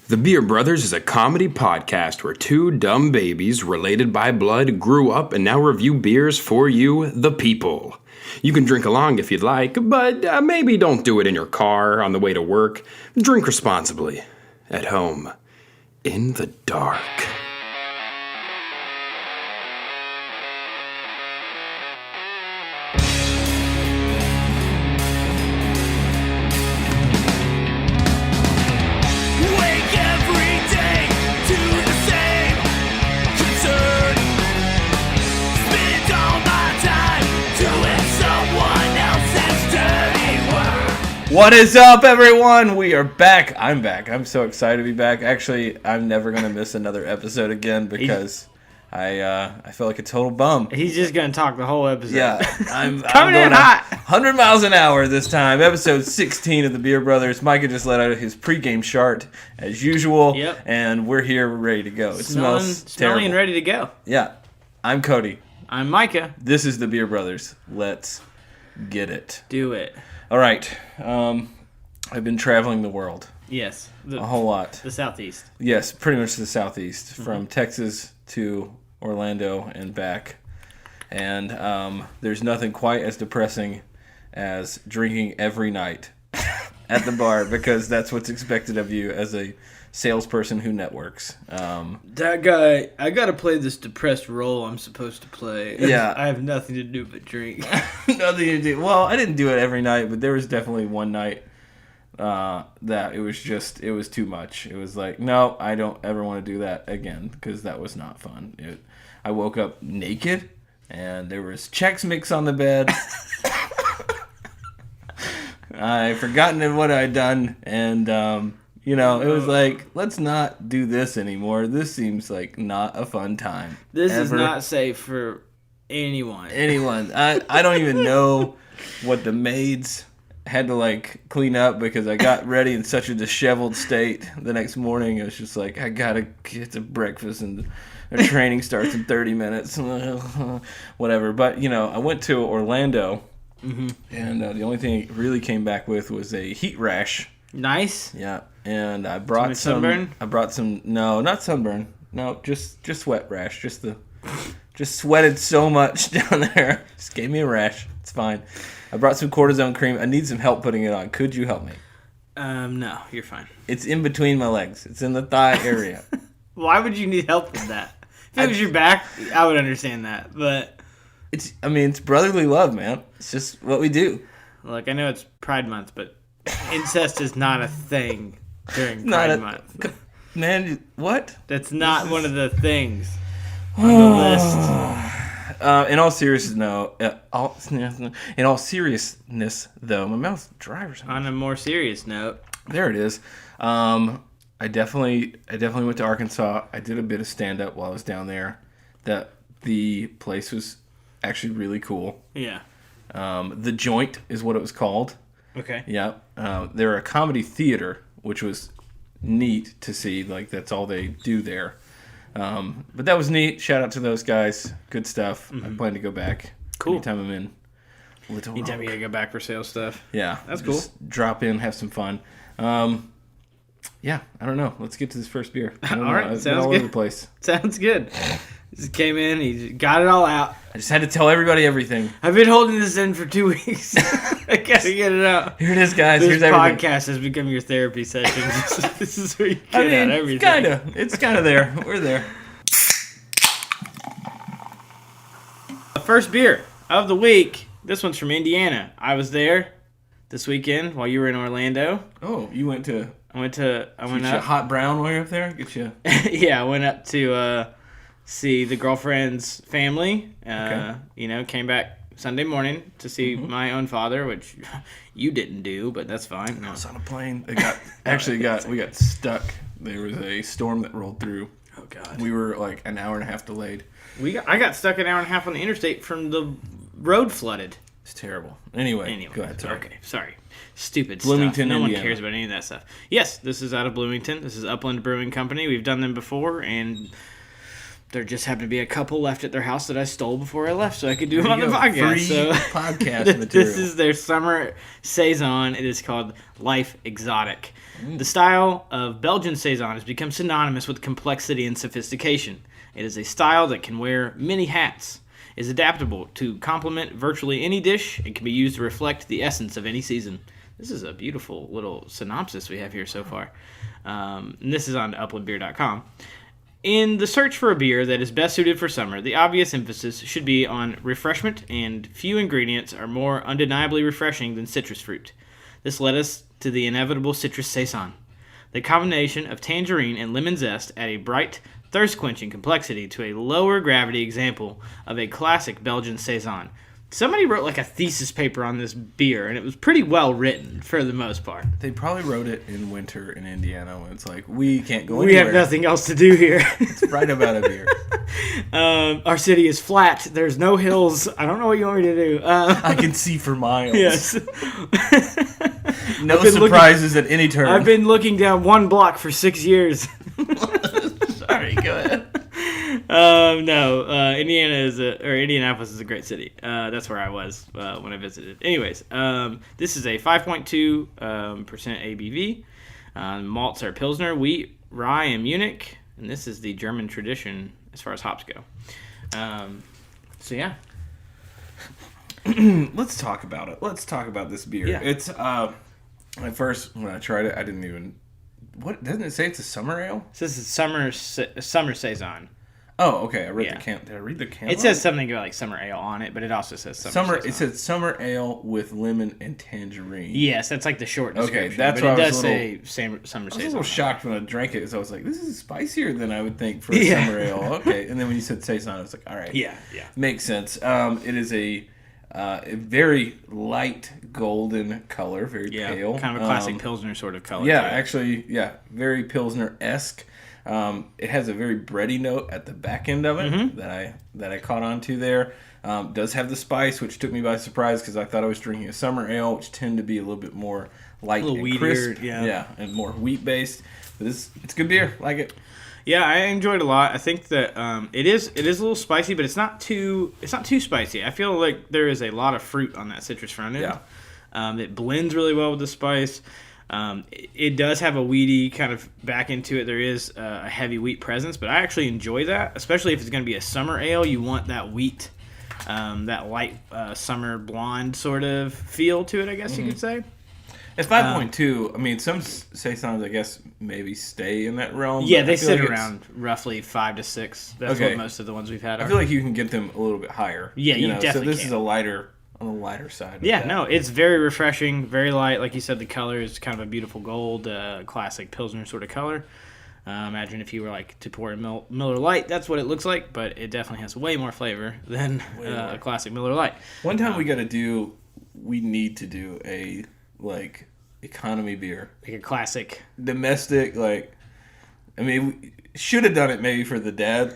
The Beer Brothers is a comedy podcast where two dumb babies related by blood grew up and now review beers for you, the people. You can drink along if you'd like, but maybe don't do it in your car on the way to work. Drink responsibly. At home. In the dark. What is up, everyone? We are back. I'm back. I'm so excited to be back. Actually, I'm never going to miss another episode again because I feel like a total bum. He's just going to talk the whole episode. Yeah. I'm coming in hot. 100 miles an hour this time. Episode 16 of the Beer Brothers. Micah just let out his pregame shart as usual. Yep. And we're here ready to go. It smells smelling terrible. and ready to go. Yeah. I'm Cody. I'm Micah. This is the Beer Brothers. Let's get it. Do it. All right. I've been traveling the world. Yes. A whole lot. The Southeast. Yes, pretty much the Southeast. From Texas to Orlando and back. And there's nothing quite as depressing as drinking every night at the bar because that's what's expected of you as a salesperson who networks. That guy, I got to play this depressed role I'm supposed to play. Yeah. I have nothing to do but drink. Nothing to do. Well, I didn't do it every night, but there was definitely one night that it was too much. It was like, no, I don't ever want to do that again because that was not fun. I woke up naked and there was Chex Mix on the bed. I forgotten what I'd done and it was like, let's not do this anymore. This seems like not a fun time. This is not safe for anyone. I don't even know what the maids had to clean up because I got ready in such a disheveled state the next morning. It was just like, I gotta get to breakfast and the training starts in 30 minutes. Whatever. But, I went to Orlando and the only thing it really came back with was a heat rash. Nice. Yeah. And I brought sunburn? No, not sunburn. No, just sweat rash. Just sweated so much down there. Just gave me a rash. It's fine. I brought some cortisone cream. I need some help putting it on. Could you help me? No, you're fine. It's in between my legs. It's in the thigh area. Why would you need help with that? If it was your back, I would understand that. But it's brotherly love, man. It's just what we do. Look, I know it's Pride Month, but incest is not a thing during Pride Month. Man, what? That's not one of the things on the list. In all seriousness, though, my mouth's dry or something. On a more serious note, there it is. I definitely went to Arkansas. I did a bit of stand up while I was down there. The place was actually really cool. Yeah. The Joint is what it was called. Okay. Yeah. They're a comedy theater, which was neat to see. That's all they do there. But that was neat. Shout out to those guys. Good stuff. I plan to go back. Cool. Anytime I'm in Little Anytime Rock. you gotta go back for sales stuff. Yeah. That's cool. Drop in, have some fun. Yeah, I don't know. Let's get to this first beer. All right. I've Sounds been all good. over the place. Sounds good. Just came in. He got it all out. I just had to tell everybody everything. I've been holding this in for 2 weeks. I gotta get it out. Here it is, guys. This Here's everything. podcast has become your therapy session. This is where you get out everything. It's kind of there. We're there. The first beer of the week. This one's from Indiana. I was there this weekend while you were in Orlando. Oh, you went to... I went up. Hot brown while you're up there? Get you... Yeah, I went up to see the girlfriend's family. Okay. Came back Sunday morning to see my own father, which you didn't do, but that's fine. I was on a plane. We got stuck. There was a storm that rolled through. Oh God. We were an hour and a half delayed. I got stuck an hour and a half on the interstate from the road flooded. It's terrible. Anyway, go ahead. Sorry. Okay, sorry. Stupid Bloomington, stuff. No Indiana. one cares about any of that stuff. Yes, this is out of Bloomington. This is Upland Brewing Company. We've done them before, and there just happened to be a couple left at their house that I stole before I left, so I could do them on the There you go. podcast. Free So podcast this material. is their summer saison. It is called Life Exotic. The style of Belgian saison has become synonymous with complexity and sophistication. It is a style that can wear many hats, is adaptable to complement virtually any dish, and can be used to reflect the essence of any season. This is a beautiful little synopsis we have here so far. And this is on uplandbeer.com. In the search for a beer that is best suited for summer, the obvious emphasis should be on refreshment, and few ingredients are more undeniably refreshing than citrus fruit. This led us to the inevitable citrus saison. The combination of tangerine and lemon zest add a bright, thirst-quenching complexity to a lower gravity example of a classic Belgian saison. Somebody wrote like a thesis paper on this beer, and it was pretty well written for the most part. They probably wrote it in winter in Indiana when it's like, we can't go We anywhere. have nothing else to do here. It's right about a beer. Our city is flat. There's no hills. I don't know what you want me to do. I can see for miles. Yes. No I've been surprises at any turn. I've been looking down one block for 6 years. Sorry, go ahead. No, Indianapolis is a great city. That's where I was when I visited. Anyways, this is a 5.2% ABV. Malts are Pilsner, wheat, rye, and Munich. And this is the German tradition as far as hops go. So yeah. Let's talk about it. Let's talk about this beer. Yeah. It's at first when I tried it, I didn't even. What doesn't it say? It's a summer ale. So this is summer saison. Oh, okay. I read Yeah. the can. Did I read the can? It says something about like summer ale on it, but it also says summer saison. It said summer ale with lemon and tangerine. Yes, that's like the short Okay, description. that's but why it I was does a say summer I was a saison. little shocked when I drank it, because I was like, "This is spicier than I would think for a Yeah. summer ale." Okay, and then when you said saison, I was like, "All right, Yeah. makes sense." It is a very light golden color, very pale, kind of a classic Pilsner sort of color. Yeah, to it. actually, very Pilsner-esque. It has a very bready note at the back end of it Mm-hmm. that I caught on to there. Does have the spice, which took me by surprise because I thought I was drinking a summer ale, which tend to be a little bit more light and weedier, crisp. yeah. And more wheat based. But it's good beer. Like it. Yeah, I enjoyed it a lot. I think that it is a little spicy, but it's not too spicy. I feel like there is a lot of fruit on that citrus front end. Yeah. It blends really well with the spice. It does have a weedy kind of back into it. There is a heavy wheat presence, but I actually enjoy that, especially if it's going to be a summer ale. You want that wheat, that light summer blonde sort of feel to it, I guess you could say. It's 5.2. I mean, some saisons, I guess, maybe stay in that realm. Yeah, but they I feel sit like around roughly 5 to 6. That's Okay. what most of the ones we've had are. I feel like you can get them a little bit higher. Yeah, you So definitely this can. is on the lighter side. Of Yeah, that. no, it's very refreshing, very light. Like you said, the color is kind of a beautiful gold, classic Pilsner sort of color. Imagine if you were like to pour a Miller Lite, that's what it looks like, but it definitely has way more flavor than a classic Miller Lite. One time we need to do a economy beer, Like a classic. domestic. I mean, we should have done it maybe for the dad,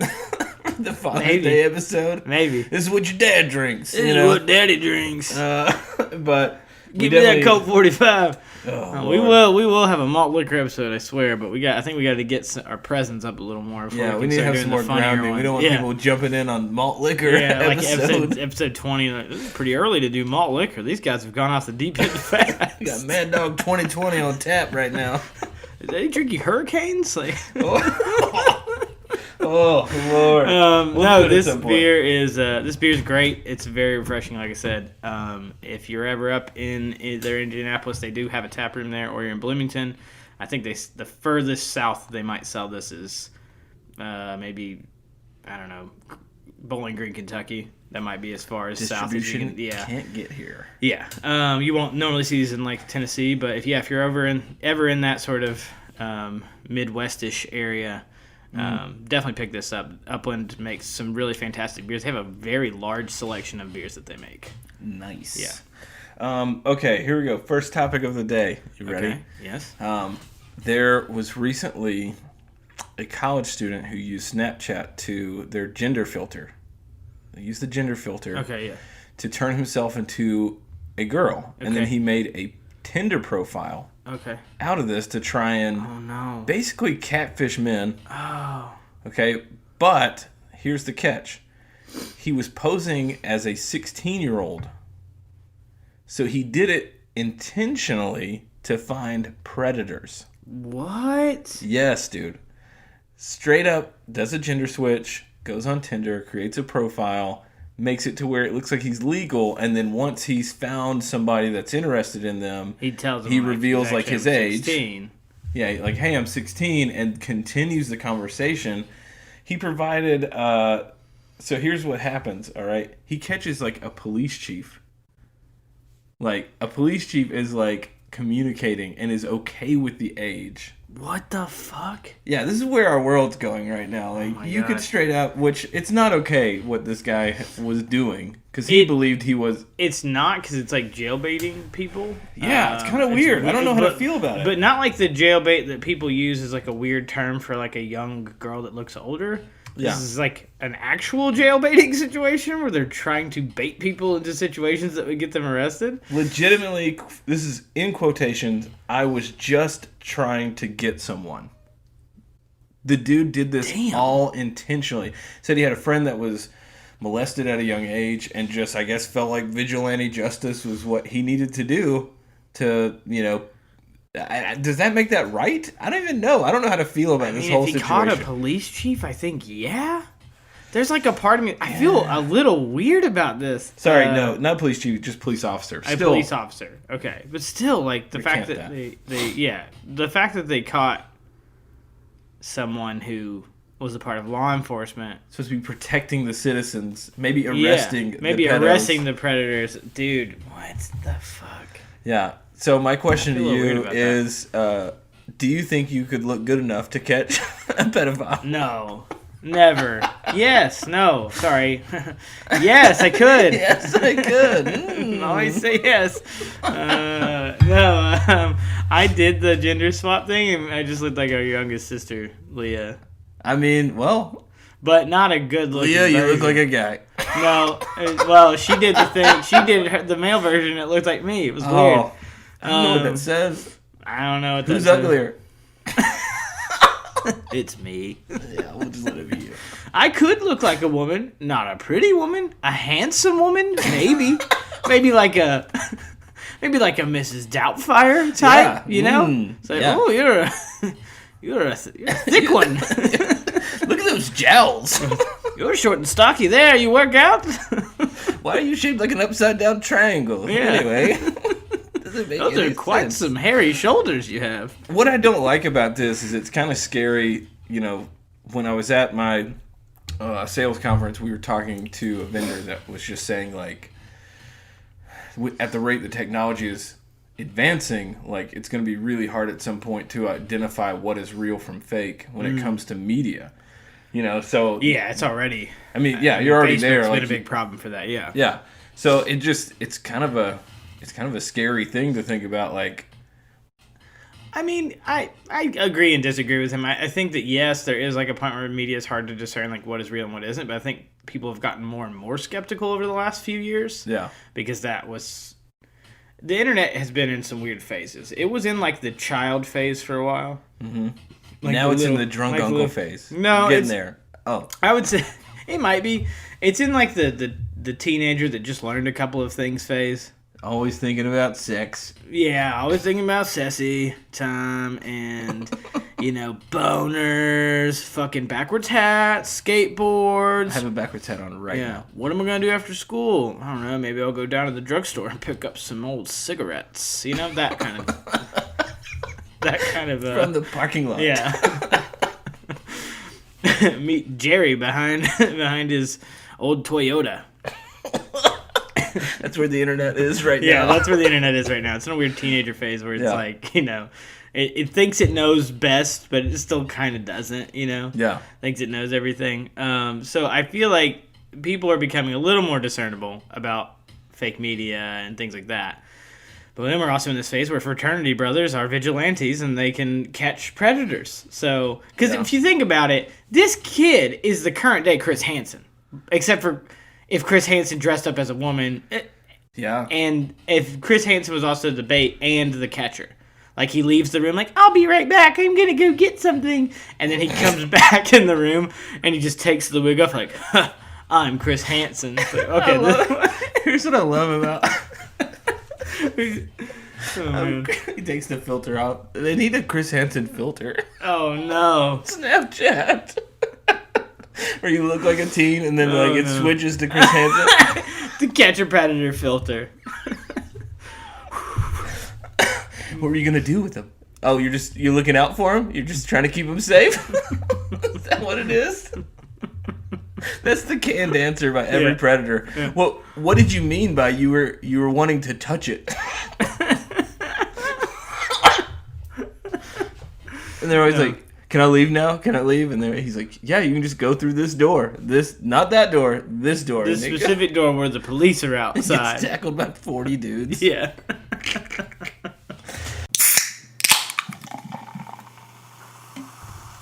the Father's Maybe. Day episode. Maybe. This is what your dad drinks. This is what Daddy drinks. But Give me that Coke 45. Oh, We Lord. will have a malt liquor episode, I swear. But I think we got to get our presents up a little more. Before Yeah, we we can need to start have doing some the more funnier grounding. We ones. don't want people jumping in on malt liquor. Yeah, like episode. episode 20. Like, this is pretty early to do malt liquor. These guys have gone off the deep end fast. We got Mad Dog 2020 on tap right now. Are they drinking Hurricanes? Like, Oh Lord! We'll do no, it at this some point. beer is great. It's very refreshing, like I said. If you're ever up in either Indianapolis, they do have a tap room there, or you're in Bloomington. I think the furthest south they might sell this is maybe, I don't know, Bowling Green, Kentucky. That might be as far as south as you Distribution can. Yeah, can't get here. yeah. You won't normally see these in like Tennessee, but if you're ever in that sort of Midwestish area. Definitely pick this up. Upland makes some really fantastic beers. They have a very large selection of beers that they make. Nice. Yeah. Okay, here we go. First topic of the day. You ready? Okay. Yes. There was recently a college student who used Snapchat to their gender filter. They used the gender filter Okay. Yeah. to turn himself into a girl. And then Okay. he made a Tinder profile Okay. out of this to try and Oh no. basically catfish men. Oh. Okay, but here's the catch. He was posing as a 16-year-old. So he did it intentionally to find predators. What? Yes, dude. Straight up does a gender switch, goes on Tinder, creates a profile, makes it to where it looks like he's legal, and then once he's found somebody that's interested in them, He tells them, he reveals like his age. 16. Yeah, like, hey, I'm 16, and continues the conversation. He provided, so here's what happens, all right? He catches, like, a police chief. Like, a police chief is, like, communicating and is okay with the age. What the fuck? Yeah, this is where our world's going right now. Like, you could straight up, which it's not okay what this guy was doing, because he believed he was. It's not, because it's like jailbaiting people. Yeah, it's kind of weird. I don't know how to feel about it. But not like the jailbait that people use as like a weird term for like a young girl that looks older. Yeah. This is like an actual jailbaiting situation where they're trying to bait people into situations that would get them arrested. Legitimately, this is in quotations, I was just trying to get someone. The dude did this all intentionally. Said he had a friend that was molested at a young age and just, I guess, felt like vigilante justice was what he needed to do to, you know... Does that make that right? I don't even know. I don't know how to feel about this whole situation. If he caught a police chief, I think, yeah. There's like a part of me... I feel a little weird about this. Sorry, no, not police chief, just police officer. A police officer, okay. But still, like, the fact that the fact that they caught someone who was a part of law enforcement... Supposed to be protecting the citizens, maybe arresting arresting the predators. Dude, what the fuck? Yeah. So my question to you is, do you think you could look good enough to catch a pedophile? No. Never. Yes. No. Sorry. Yes, I could. Yes, I could. Always say yes. No. I did the gender swap thing, and I just looked like our youngest sister, Leah. I mean, well... But not a good looking Leah, you version. look like a guy. No. Well, she did the thing. She did the male version. It looked like me. It was weird. I don't know what that says. I don't know what that Who's says. uglier? It's me. Yeah, we'll just let it be you. I could look like a woman, not a pretty woman, a handsome woman, maybe, maybe like a Mrs. Doubtfire type, you know? It's like, oh, you're a thick one. Look at those jowls. You're short and stocky there. You work out? Why are you shaped like an upside down triangle? Yeah. Anyway. Those are quite some hairy shoulders you have. What I don't like about this is it's kind of scary. You know, when I was at my sales conference, we were talking to a vendor that was just saying, like, at the rate the technology is advancing, like, it's going to be really hard at some point to identify what is real from fake when it comes to media. You know, so... Yeah, it's already... I mean, yeah, you're already there. Facebook's been a big problem for that, yeah. Yeah. So it's kind of a scary thing to think about, like... I mean, I agree and disagree with him. I think that, yes, there is, like, a point where media is hard to discern, like, what is real and what isn't, but I think people have gotten more and more skeptical over the last few years. Yeah. Because that was... The internet has been in some weird phases. It was in, like, the child phase for a while. Mm-hmm. Like now it's in the drunk uncle phase. No, getting there. Oh, I would say it might be. It's in like the teenager that just learned a couple of things phase. Always thinking about sex. Yeah, always thinking about sassy time and boners, fucking backwards hats, skateboards. I have a backwards hat on right now. What am I gonna do after school? I don't know. Maybe I'll go down to the drugstore and pick up some old cigarettes. You know, that kind of. That kind of from the parking lot. Yeah. Meet Jerry behind his old Toyota. That's where the internet is right now. Yeah, that's where the internet is right now. It's in a weird teenager phase where it's like, it thinks it knows best, but it still kind of doesn't, Yeah. Thinks it knows everything. So I feel like people are becoming a little more discernible about fake media and things like that. But then we're also in this phase where fraternity brothers are vigilantes and they can catch predators. So, because if you think about it, this kid is the current day Chris Hansen, except for if Chris Hansen dressed up as a woman. Yeah. And if Chris Hansen was also the bait and the catcher. Like, he leaves the room like, I'll be right back. I'm going to go get something. And then he comes back in the room, and he just takes the wig off like, huh, I'm Chris Hansen. Like, okay. Here's what I love about... Oh, man. He takes the filter out. They need a Chris Hansen filter. Oh, no. Snapchat. Where you look like a teen and then it switches to Chris Hansen. The Catcher Predator filter. What were you gonna do with him? Oh, you're looking out for him? You're just trying to keep him safe? Is that what it is? That's the canned answer by every predator. Yeah. Well, what did you mean by you were wanting to touch it? And they're always like, can I leave now? Can I leave? And he's like, yeah, you can just go through this door. Not that door, this door. This specific door where the police are outside. He gets tackled by 40 dudes. Yeah.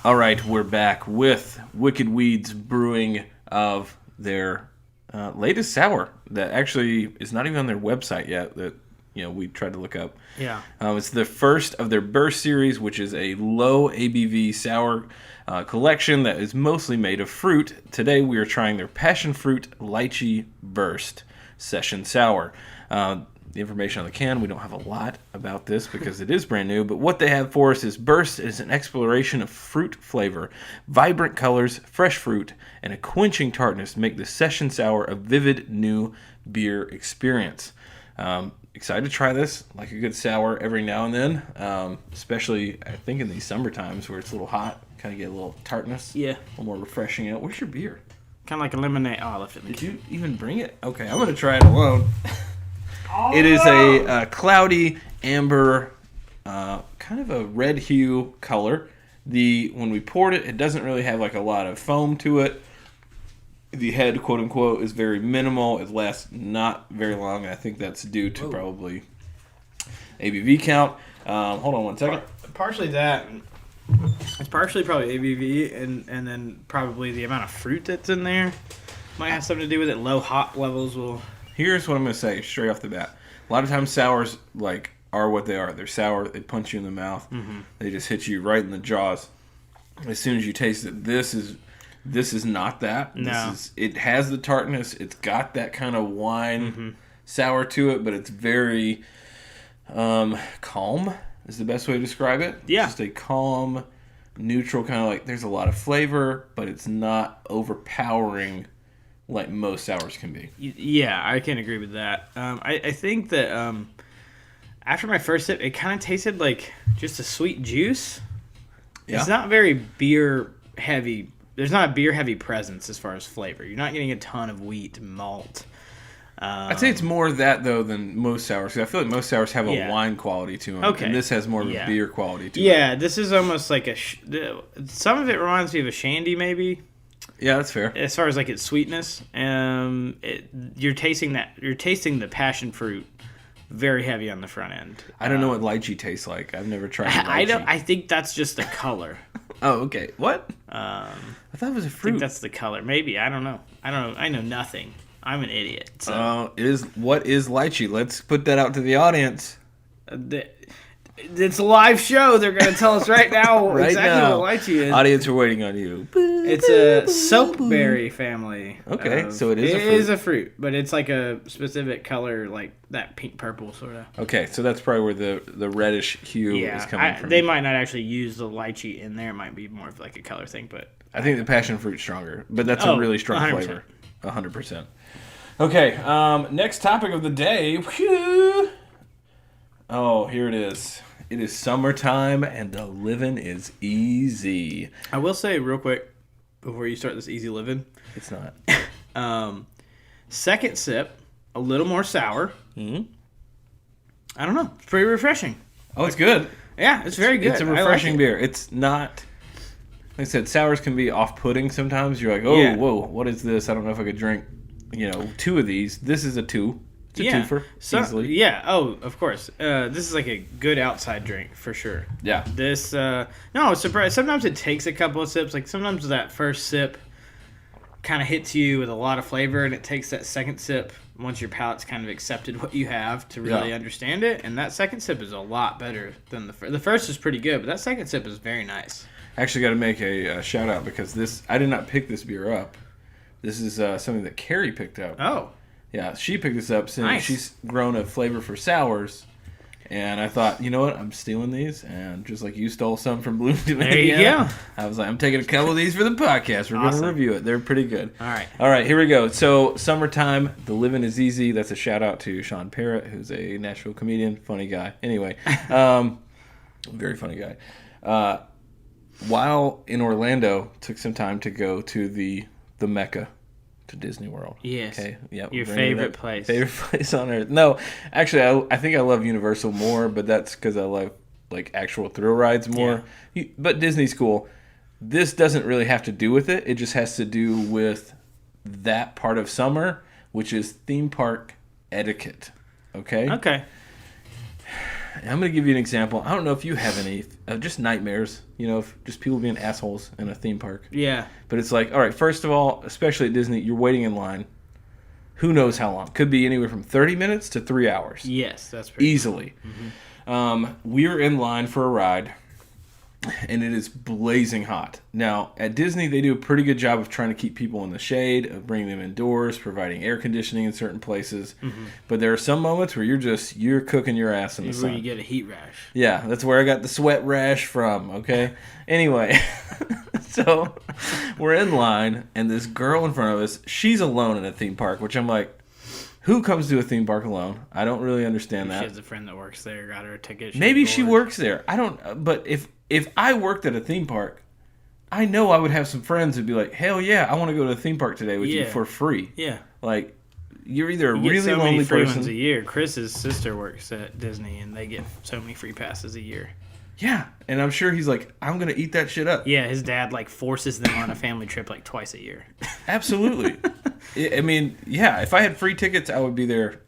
All right, we're back with Wicked Weeds Brewing of their latest sour that actually is not even on their website yet. That we tried to look up. Yeah. It's the first of their Burst series, which is a low ABV sour collection that is mostly made of fruit. Today we are trying their Passion Fruit Lychee Burst Session Sour. The information on the can, we don't have a lot about this because it is brand new, but what they have for us is Burst is an exploration of fruit flavor. Vibrant colors, fresh fruit, and a quenching tartness make the Session Sour a vivid new beer experience. Excited to try this, like a good sour every now and then, especially I think in these summer times where it's a little hot, kind of get a little tartness. Yeah. A little more refreshing out. Where's your beer? Kind of like a lemonade. Oh, I left it in the Did you even bring it? Okay, I'm going to try it alone. It is a cloudy, amber, kind of a red hue color. When we poured it, it doesn't really have like a lot of foam to it. The head, quote unquote, is very minimal. It lasts not very long, and I think that's due to probably ABV count. Hold on one second. Partially that. It's partially probably ABV, and then probably the amount of fruit that's in there might have something to do with it. Low hop levels will... Here's what I'm going to say straight off the bat. A lot of times sours are what they are. They're sour. They punch you in the mouth. Mm-hmm. They just hit you right in the jaws. As soon as you taste it, this is not that. No. It has the tartness. It's got that kind of wine sour to it, but it's very calm is the best way to describe it. Yeah. It's just a calm, neutral kind of there's a lot of flavor, but it's not overpowering like most sours can be. Yeah, I can agree with that. I think that after my first sip, it kind of tasted like just a sweet juice. Yeah. It's not very beer heavy. There's not a beer heavy presence as far as flavor. You're not getting a ton of wheat malt. I'd say it's more of that though than most sours. 'Cause I feel like most sours have a wine quality to them, and this has more of a beer quality to it. Yeah, this is almost like some of it reminds me of a shandy maybe. Yeah, that's fair. As far as like its sweetness, you're tasting the passion fruit very heavy on the front end. I don't know what lychee tastes like. I've never tried lychee. I think that's just the color. Oh, okay. What? I thought it was a fruit. I think that's the color. Maybe. I don't know. I know nothing. I'm an idiot. So. What is lychee? Let's put that out to the audience. It's a live show. They're going to tell us right now exactly what lychee is. Audience, we're waiting on you. It's a soapberry family. Okay, so it is a fruit. It is a fruit, but it's like a specific color, like that pink-purple sort of. Okay, so that's probably where the reddish hue is coming from. They might not actually use the lychee in there. It might be more of like a color thing, but... I think the passion fruit's stronger, but that's a really strong 100%. flavor. 100%. Okay, next topic of the day. Whew. Oh, here it is. It is summertime, and the living is easy. I will say real quick, before you start this easy living. It's not. Second sip, a little more sour. Mm-hmm. I don't know. It's pretty refreshing. Oh, it's good. Yeah, it's very good. It's a refreshing beer. It's not... Like I said, sours can be off-putting sometimes. You're like, whoa, what is this? I don't know if I could drink, 2 of these. This is a 2. It's a twofer, easily. Yeah, of course. This is like a good outside drink, for sure. Yeah. This, no, I was surprised. Sometimes it takes a couple of sips. Like, sometimes that first sip kind of hits you with a lot of flavor, and it takes that second sip once your palate's kind of accepted what you have to really understand it. And that second sip is a lot better than the first. The first is pretty good, but that second sip is very nice. I actually got to make a shout out because I did not pick this beer up. This is something that Carrie picked up. Oh. Yeah, she picked this up since Nice. she's grown a flavor for sours. And I thought, you know what? I'm stealing these. And just like you stole some from Bloomington, There you Indiana, go. I was like, I'm taking a couple of these for the podcast. We're going Awesome. to review it. They're pretty good. All right. All right, here we go. So, summertime, the living is easy. That's a shout out to Sean Parrott, who's a Nashville comedian. Funny guy. Anyway, very funny guy. While in Orlando, took some time to go to the Mecca, to Disney World. Yes. Okay. Yeah. Your favorite place. Favorite place on earth. No, actually, I think I love Universal more, but that's because I love like actual thrill rides more. But Disney's cool. This doesn't really have to do with it. It just has to do with that part of summer, which is theme park etiquette. Okay. Okay. And I'm going to give you an example. I don't know if you have any, just nightmares, just people being assholes in a theme park. Yeah. But it's like, all right, first of all, especially at Disney, you're waiting in line. Who knows how long? Could be anywhere from 30 minutes to 3 hours. Yes, that's pretty Easily. Mm-hmm. We were in line for a ride, and it is blazing hot. Now, at Disney, they do a pretty good job of trying to keep people in the shade, of bringing them indoors, providing air conditioning in certain places. Mm-hmm. But there are some moments where you're cooking your ass in the sun. Where you get a heat rash. Yeah, that's where I got the sweat rash from, okay? Anyway, so we're in line, and this girl in front of us, she's alone in a theme park, which I'm like, who comes to a theme park alone? I don't really understand that. She has a friend that works there, got her a ticket. Maybe she works there. I don't, but if I worked at a theme park, I know I would have some friends who'd be like, hell yeah, I want to go to a theme park today with you for free. Yeah. Like, you're either a You get really so lonely many free person. ones a year. Chris's sister works at Disney, and they get so many free passes a year. Yeah, and I'm sure he's like, I'm going to eat that shit up. Yeah, his dad forces them on a family trip twice a year. Absolutely. I mean, yeah, if I had free tickets, I would be there,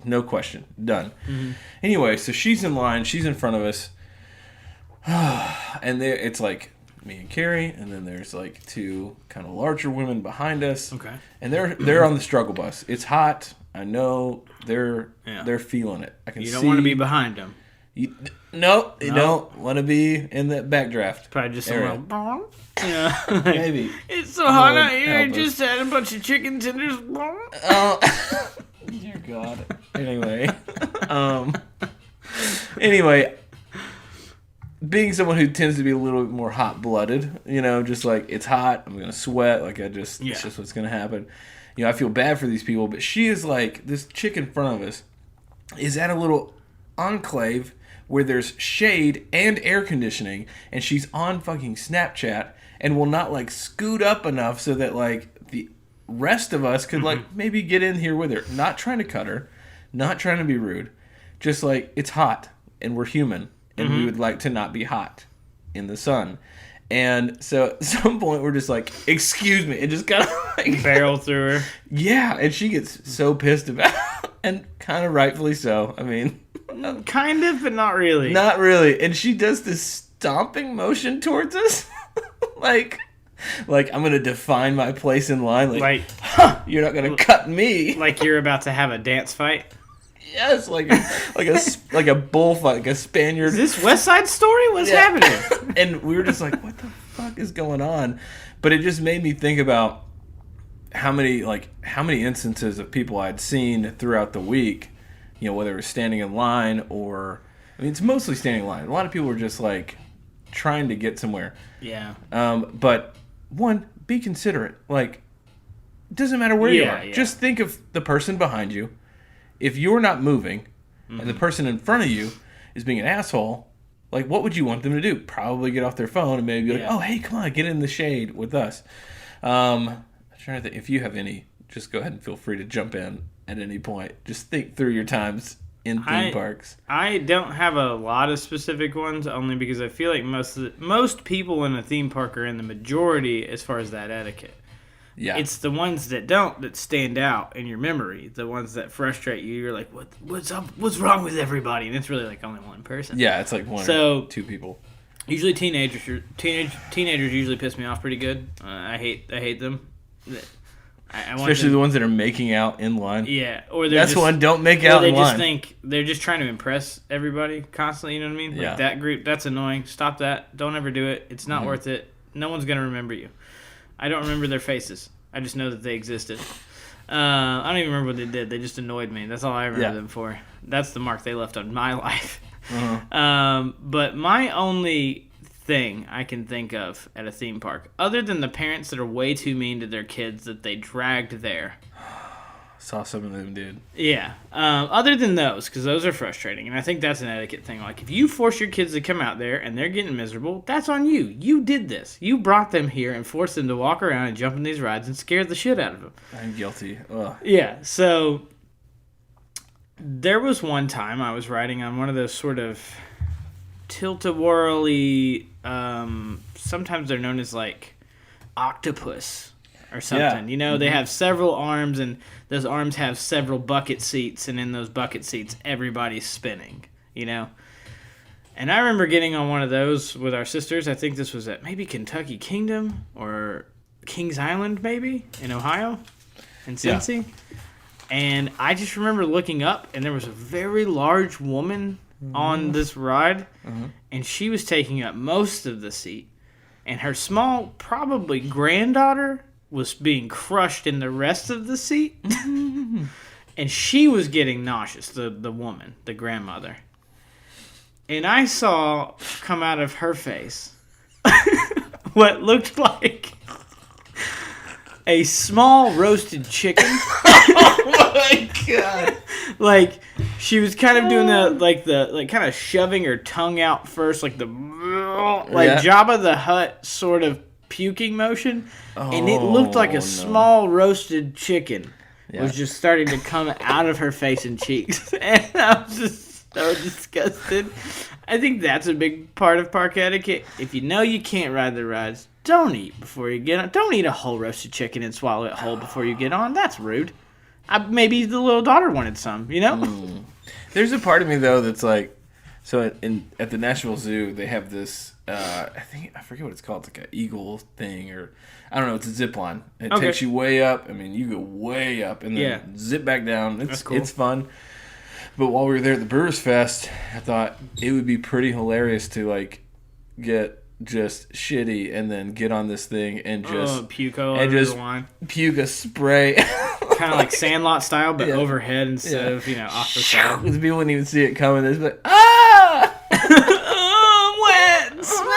no question. Done. Mm-hmm. Anyway, so she's in line. She's in front of us. And it's like me and Carrie, and then there's two kind of larger women behind us. Okay. And they're on the struggle bus. It's hot. I know they're feeling it. I can see. You don't want to be behind them. You don't want to be in that backdraft. Probably just area. a little... Yeah. Maybe. It's so hot out here. I help us. just had a bunch of chicken tenders. Oh, dear God. Anyway, being someone who tends to be a little bit more hot-blooded, just it's hot, I'm gonna sweat, it's just what's gonna happen. I feel bad for these people, but she is this chick in front of us is at a little enclave where there's shade and air conditioning, and she's on fucking Snapchat and will not scoot up enough so that the rest of us could maybe get in here with her. Not trying to cut her, not trying to be rude, just it's hot and we're human and we would like to not be hot in the sun. And so at some point we're just excuse me, and just kind of barrel through her. Yeah, and she gets so pissed about it, and kind of rightfully so. I mean, kind of, but not really. Not really. And she does this stomping motion towards us. like I'm going to define my place in line. You're not going to cut me. Like you're about to have a dance fight. Yes, like a bullfight, like a Spaniard. Is this West Side Story? What's happening? And we were just like, what the fuck is going on? But it just made me think about how many instances of people I'd seen throughout the week, whether it was standing in line or, it's mostly standing in line. A lot of people were just trying to get somewhere. Yeah. But one, be considerate. It doesn't matter where you are. Yeah. Just think of the person behind you. If you're not moving, and the person in front of you is being an asshole, what would you want them to do? Probably get off their phone and maybe be like, oh, hey, come on, get in the shade with us. I'm trying to think. If you have any, just go ahead and feel free to jump in at any point. Just think through your times in theme parks. I don't have a lot of specific ones, only because I feel like most people in a theme park are in the majority as far as that etiquette. Yeah. It's the ones that stand out in your memory. The ones that frustrate you. You're like, what's up? What's wrong with everybody? And it's really only one person. Yeah, it's one or two people. Usually teenagers usually piss me off pretty good. I hate them. I want Especially the ones that are making out in line. Yeah, or they're That's just, one. Don't make out they in just line. think they're just trying to impress everybody constantly. You know what I mean? Yeah. Like that group, that's annoying. Stop that. Don't ever do it. It's not worth it. No one's gonna remember you. I don't remember their faces. I just know that they existed. I don't even remember what they did. They just annoyed me. That's all I remember them for. That's the mark they left on my life. But my only thing I can think of at a theme park, other than the parents that are way too mean to their kids that they dragged there. Saw some of them, dude. Yeah. Other than those, because those are frustrating, and I think that's an etiquette thing. Like, if you force your kids to come out there and they're getting miserable, that's on you. You did this. You brought them here and forced them to walk around and jump in these rides and scared the shit out of them. I'm guilty. Ugh. Yeah. So there was one time I was riding on one of those sort of tilt-a-whirly. Sometimes they're known as like octopus or something. Yeah. They have several arms, and those arms have several bucket seats, and in those bucket seats, everybody's spinning, And I remember getting on one of those with our sisters. I think this was at maybe Kentucky Kingdom or Kings Island, maybe, in Ohio, in Cincy. Yeah. And I just remember looking up, and there was a very large woman on this ride, and she was taking up most of the seat. And her small, probably granddaughter, was being crushed in the rest of the seat. And she was getting nauseous, the woman, the grandmother. And I saw come out of her face what looked like a small roasted chicken. Oh my god! Like, she was kind of doing the kind of shoving her tongue out first, like Jabba the Hutt sort of puking motion, and it looked like a small roasted chicken was just starting to come out of her face and cheeks, and I was just so disgusted. I think that's a big part of park etiquette. If you know you can't ride the rides, don't eat before you get on. Don't eat a whole roasted chicken and swallow it whole before you get on. That's rude. Maybe the little daughter wanted some, There's a part of me though that's like, so at the Nashville Zoo they have this. I forget what it's called. It's like an eagle thing, or I don't know. It's a zip line. It takes you way up. I mean, you go way up and then zip back down. It's cool. It's fun. But while we were there at the Brewers Fest, I thought it would be pretty hilarious to like get just shitty and then get on this thing and just puke all over the wine. Puke a spray. Kind of like Sandlot style, but overhead instead of off the side. Because people wouldn't even see it coming. They're just like, ah! Wet and smelly.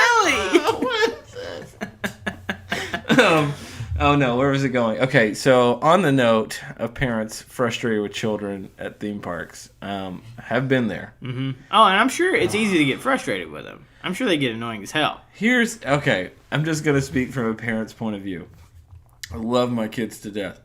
Oh no, where was it going? Okay, so on the note of parents frustrated with children at theme parks, have been there. Mm-hmm. Oh, and I'm sure it's easy to get frustrated with them. I'm sure they get annoying as hell. I'm just going to speak from a parent's point of view. I love my kids to death.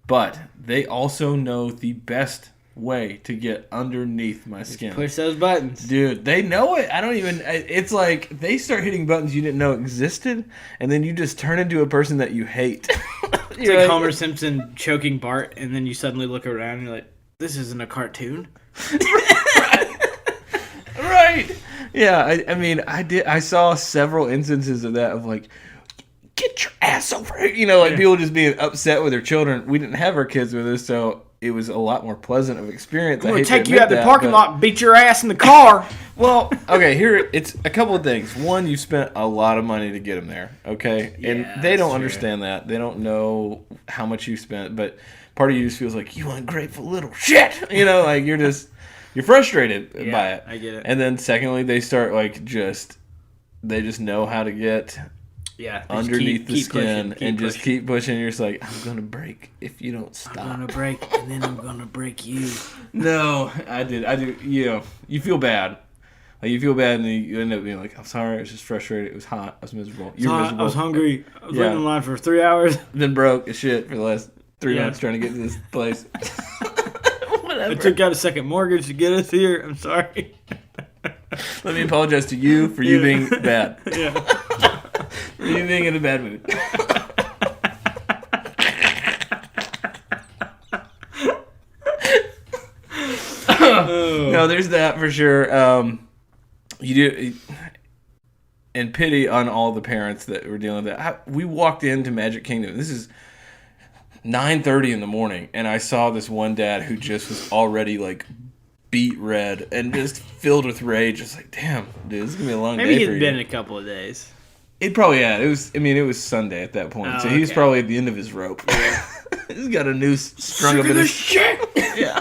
But they also know the best way to get underneath my skin. Push those buttons. Dude, they know it. It's like they start hitting buttons you didn't know existed, and then you just turn into a person that you hate. It's like Homer Simpson choking Bart, and then you suddenly look around and you're like, this isn't a cartoon. Right. Yeah, I saw several instances of that, of like, get your ass over here. People just being upset with their children. We didn't have our kids with us, so it was a lot more pleasant of experience. I'm going to take you out the parking lot and beat your ass in the car. Well, okay, here, it's a couple of things. One, you spent a lot of money to get them there, okay? And they don't understand that. They don't know how much you spent, but part of you just feels like, you ungrateful little shit. Like you're frustrated by it. I get it. And then secondly, they start they just know how to get underneath the skin and just keep pushing. You're just like, I'm going to break if you don't stop. I'm going to break, and then I'm going to break you. No, I do. You feel bad. Like, you feel bad, and you end up being like, I'm sorry, I was just frustrated. It was hot. I was miserable. You were miserable. I was hungry. I was waiting in line for 3 hours. Been broke as shit for the last 3 months trying to get to this place. Whatever. I took out a second mortgage to get us here. I'm sorry. Let me apologize to you for you being bad. Yeah. You being in a bad mood. No, there's that for sure. You do, and pity on all the parents that were dealing with that. We walked into Magic Kingdom. This is 9:30 in the morning, and I saw this one dad who just was already like beet red and just filled with rage. It's like, damn, dude, this is gonna be a long Maybe day he'd for been you. a couple of days. It probably had. It was Sunday at that point, Oh, so he was okay. probably at the end of his rope. He's got a noose strung up in his shit. yeah.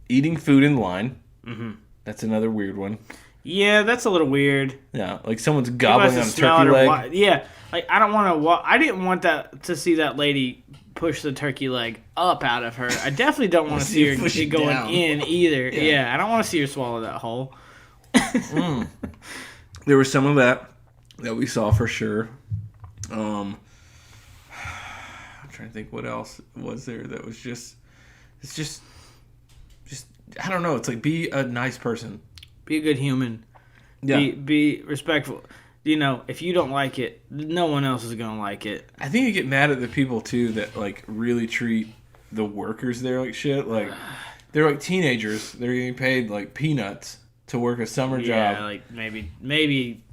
Eating food in line. Mm-hmm. That's another weird one. Yeah, that's a little weird. Yeah, like someone's People gobbling have on to a smell turkey it or leg. yeah, like I don't want to. I didn't want to see that lady push the turkey leg up out of her. I definitely don't want to see her push it going down. in either. Yeah, I don't want to see her swallow that whole. There was some of that we saw for sure. I'm trying to think what else was there that was just. It's just I don't know. It's like be a nice person. Be a good human. Yeah. Be respectful. You know, if you don't like it, no one else is gonna like it. I think you get mad at the people too that like really treat the workers there like shit. Like they're like teenagers. They're getting paid like peanuts to work a summer Yeah, job. like maybe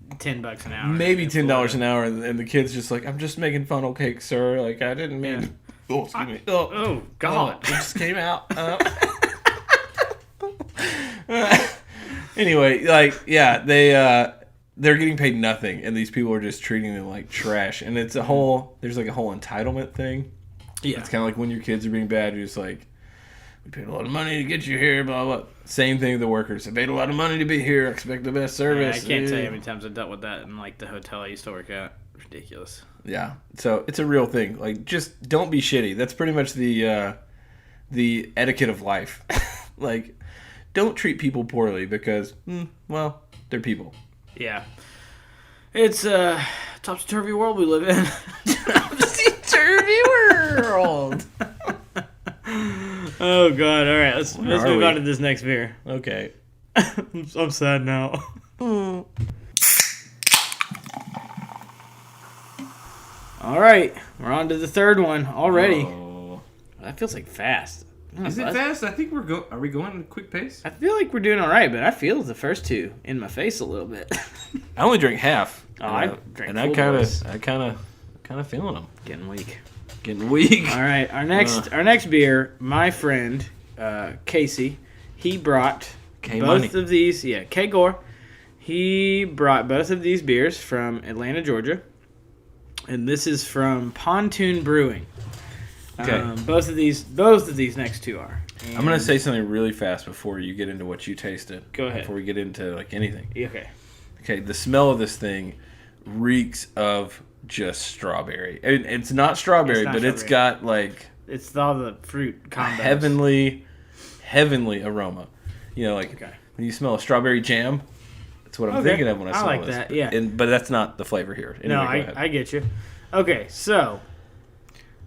$10 an hour. Maybe $10 an hour, and the kid's just like, I'm just making funnel cake, sir. Like I didn't mean. Yeah. Oh, excuse me. Oh God! It just came out. Anyway, like yeah, they're getting paid nothing, and these people are just treating them like trash. And it's there's like a whole entitlement thing. Yeah, It's kind of like when your kids are being bad, you're just like, we paid a lot of money to get you here, blah blah. Same thing with the workers. I paid a lot of money to be here. I expect the best yeah, service. I can't tell you how many times I've dealt with that in like the hotel I used to work at. Ridiculous. Yeah, so it's a real thing. Like, just don't be shitty. That's pretty much the etiquette of life. Like, don't treat people poorly because, well, they're people. Yeah, it's topsy-turvy world we live in. Topsy-turvy world. Oh God! All right, let's are move we? on to this next beer. Okay. I'm sad now. All right, we're on to the third one already. Oh. That feels like fast. Is it fast? I think are we going at a quick pace? I feel like we're doing all right, but I feel the first two in my face a little bit. I only drank half. Oh, I drank and full dose. I kind of feeling them. Getting weak. Getting weak. All right, our next beer, my friend Casey, he brought both of these. Yeah, K Gore. He brought both of these beers from Atlanta, Georgia, and this is from Pontoon Brewing. Okay. Both of these next two are. I'm gonna say something really fast before you get into what you tasted. Go ahead. Before we get into like anything. Okay. Okay, the smell of this thing reeks of just strawberry. It's not strawberry, It's not but it's strawberry. got like It's all the fruit a combos. heavenly aroma. You know, like when you smell a strawberry jam, that's what I'm Okay. thinking of when I I smell like this. that, yeah. But that's not the flavor here. Anyway, No, go ahead. I get you. Okay, so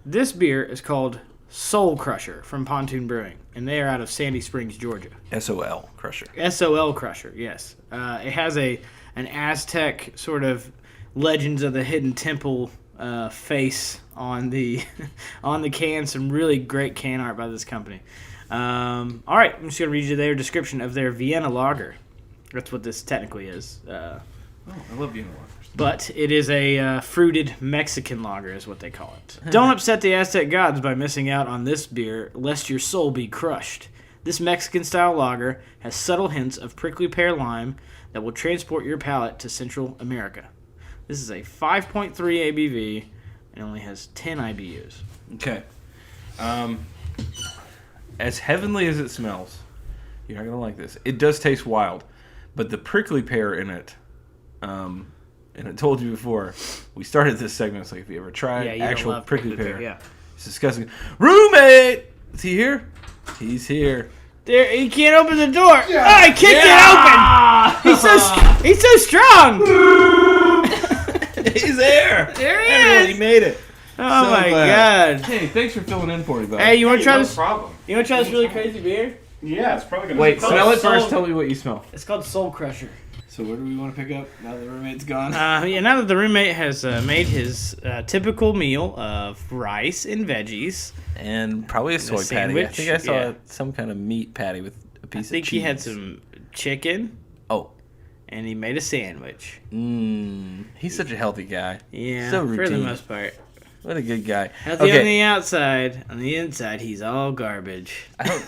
this beer is called Soul Crusher from Pontoon Brewing, and they are out of Sandy Springs, Georgia. SOL Crusher. SOL Crusher, yes. It has an Aztec sort of Legends of the Hidden Temple face on the on the can. Some really great can art by this company. All right, I'm just gonna read you their description of their Vienna Lager. That's what this technically is. Oh, I love Vienna lagers. But it is a fruited Mexican lager, is what they call it. Don't upset the Aztec gods by missing out on this beer, lest your soul be crushed. This Mexican-style lager has subtle hints of prickly pear lime that will transport your palate to Central America. This is a 5.3 ABV and only has 10 IBUs. Okay. As heavenly as it smells, you're not gonna like this. It does taste wild, but the prickly pear in it, and I told you before, we started this segment. It's like, if you ever tried you don't actual love prickly pear, yeah. it's disgusting. Roommate, is he here? He's here. There, he can't open the door. Oh, I kicked it open. He's so strong. He's there. There he Everybody is. made it. Oh So my glad. God. Hey, thanks for filling in for me, buddy. Hey, you want to try no this? problem. You want to try this really crazy beer? Yeah, it's probably gonna. Wait, be smell it Soul- first. Tell me what you smell. It's called Soul Crusher. So where do we want to pick up now that the roommate's gone? Yeah, now that the roommate has made his typical meal of rice and veggies, And probably a soy patty. I sandwich, think I saw yeah. some kind of meat patty with a I piece think of cheese. he had some chicken, Oh. and he made a sandwich. He's such a healthy guy. Yeah, So for the routine. most part. What a good guy. Healthy on the outside. On the inside, he's all garbage. I don't...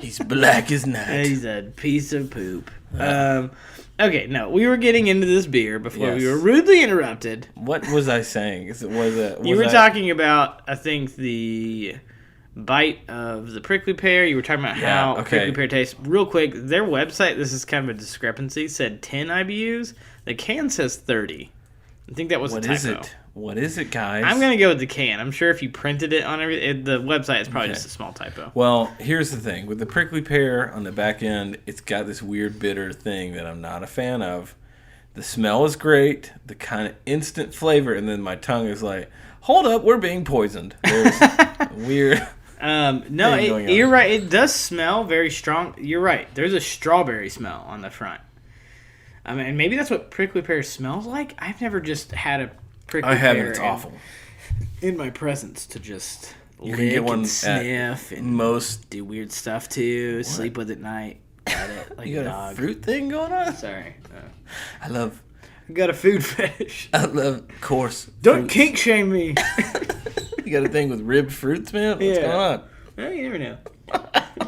He's black as night. He's a piece of poop. Okay, no, we were getting into this beer before we were rudely interrupted. What was I saying? You were talking about, I think, the bite of the prickly pear. You were talking about how prickly pear tastes. Real quick, their website, this is kind of a discrepancy, said 10 IBUs. The can says 30. I think that was a typo. What is it, guys? I'm going to go with the can. I'm sure if you printed it on the website, it's probably just a small typo. Well, here's the thing. With the prickly pear on the back end, it's got this weird bitter thing that I'm not a fan of. The smell is great, the kind of instant flavor, and then my tongue is like, hold up, we're being poisoned. There's weird... No, you're right. It does smell very strong. You're right. There's a strawberry smell on the front. I mean, maybe that's what prickly pear smells like. I've never just had a prickly pear. I haven't. It's awful. In my presence to just you lick can get one and sniff and most do weird stuff too. Sleep with at night. Got it. Like you got a dog. A fruit thing going on? Sorry. I got a food fetish. I love coarse. Don't kink shame me. You got a thing with ribbed fruits, man? What's going on? Well, you never know.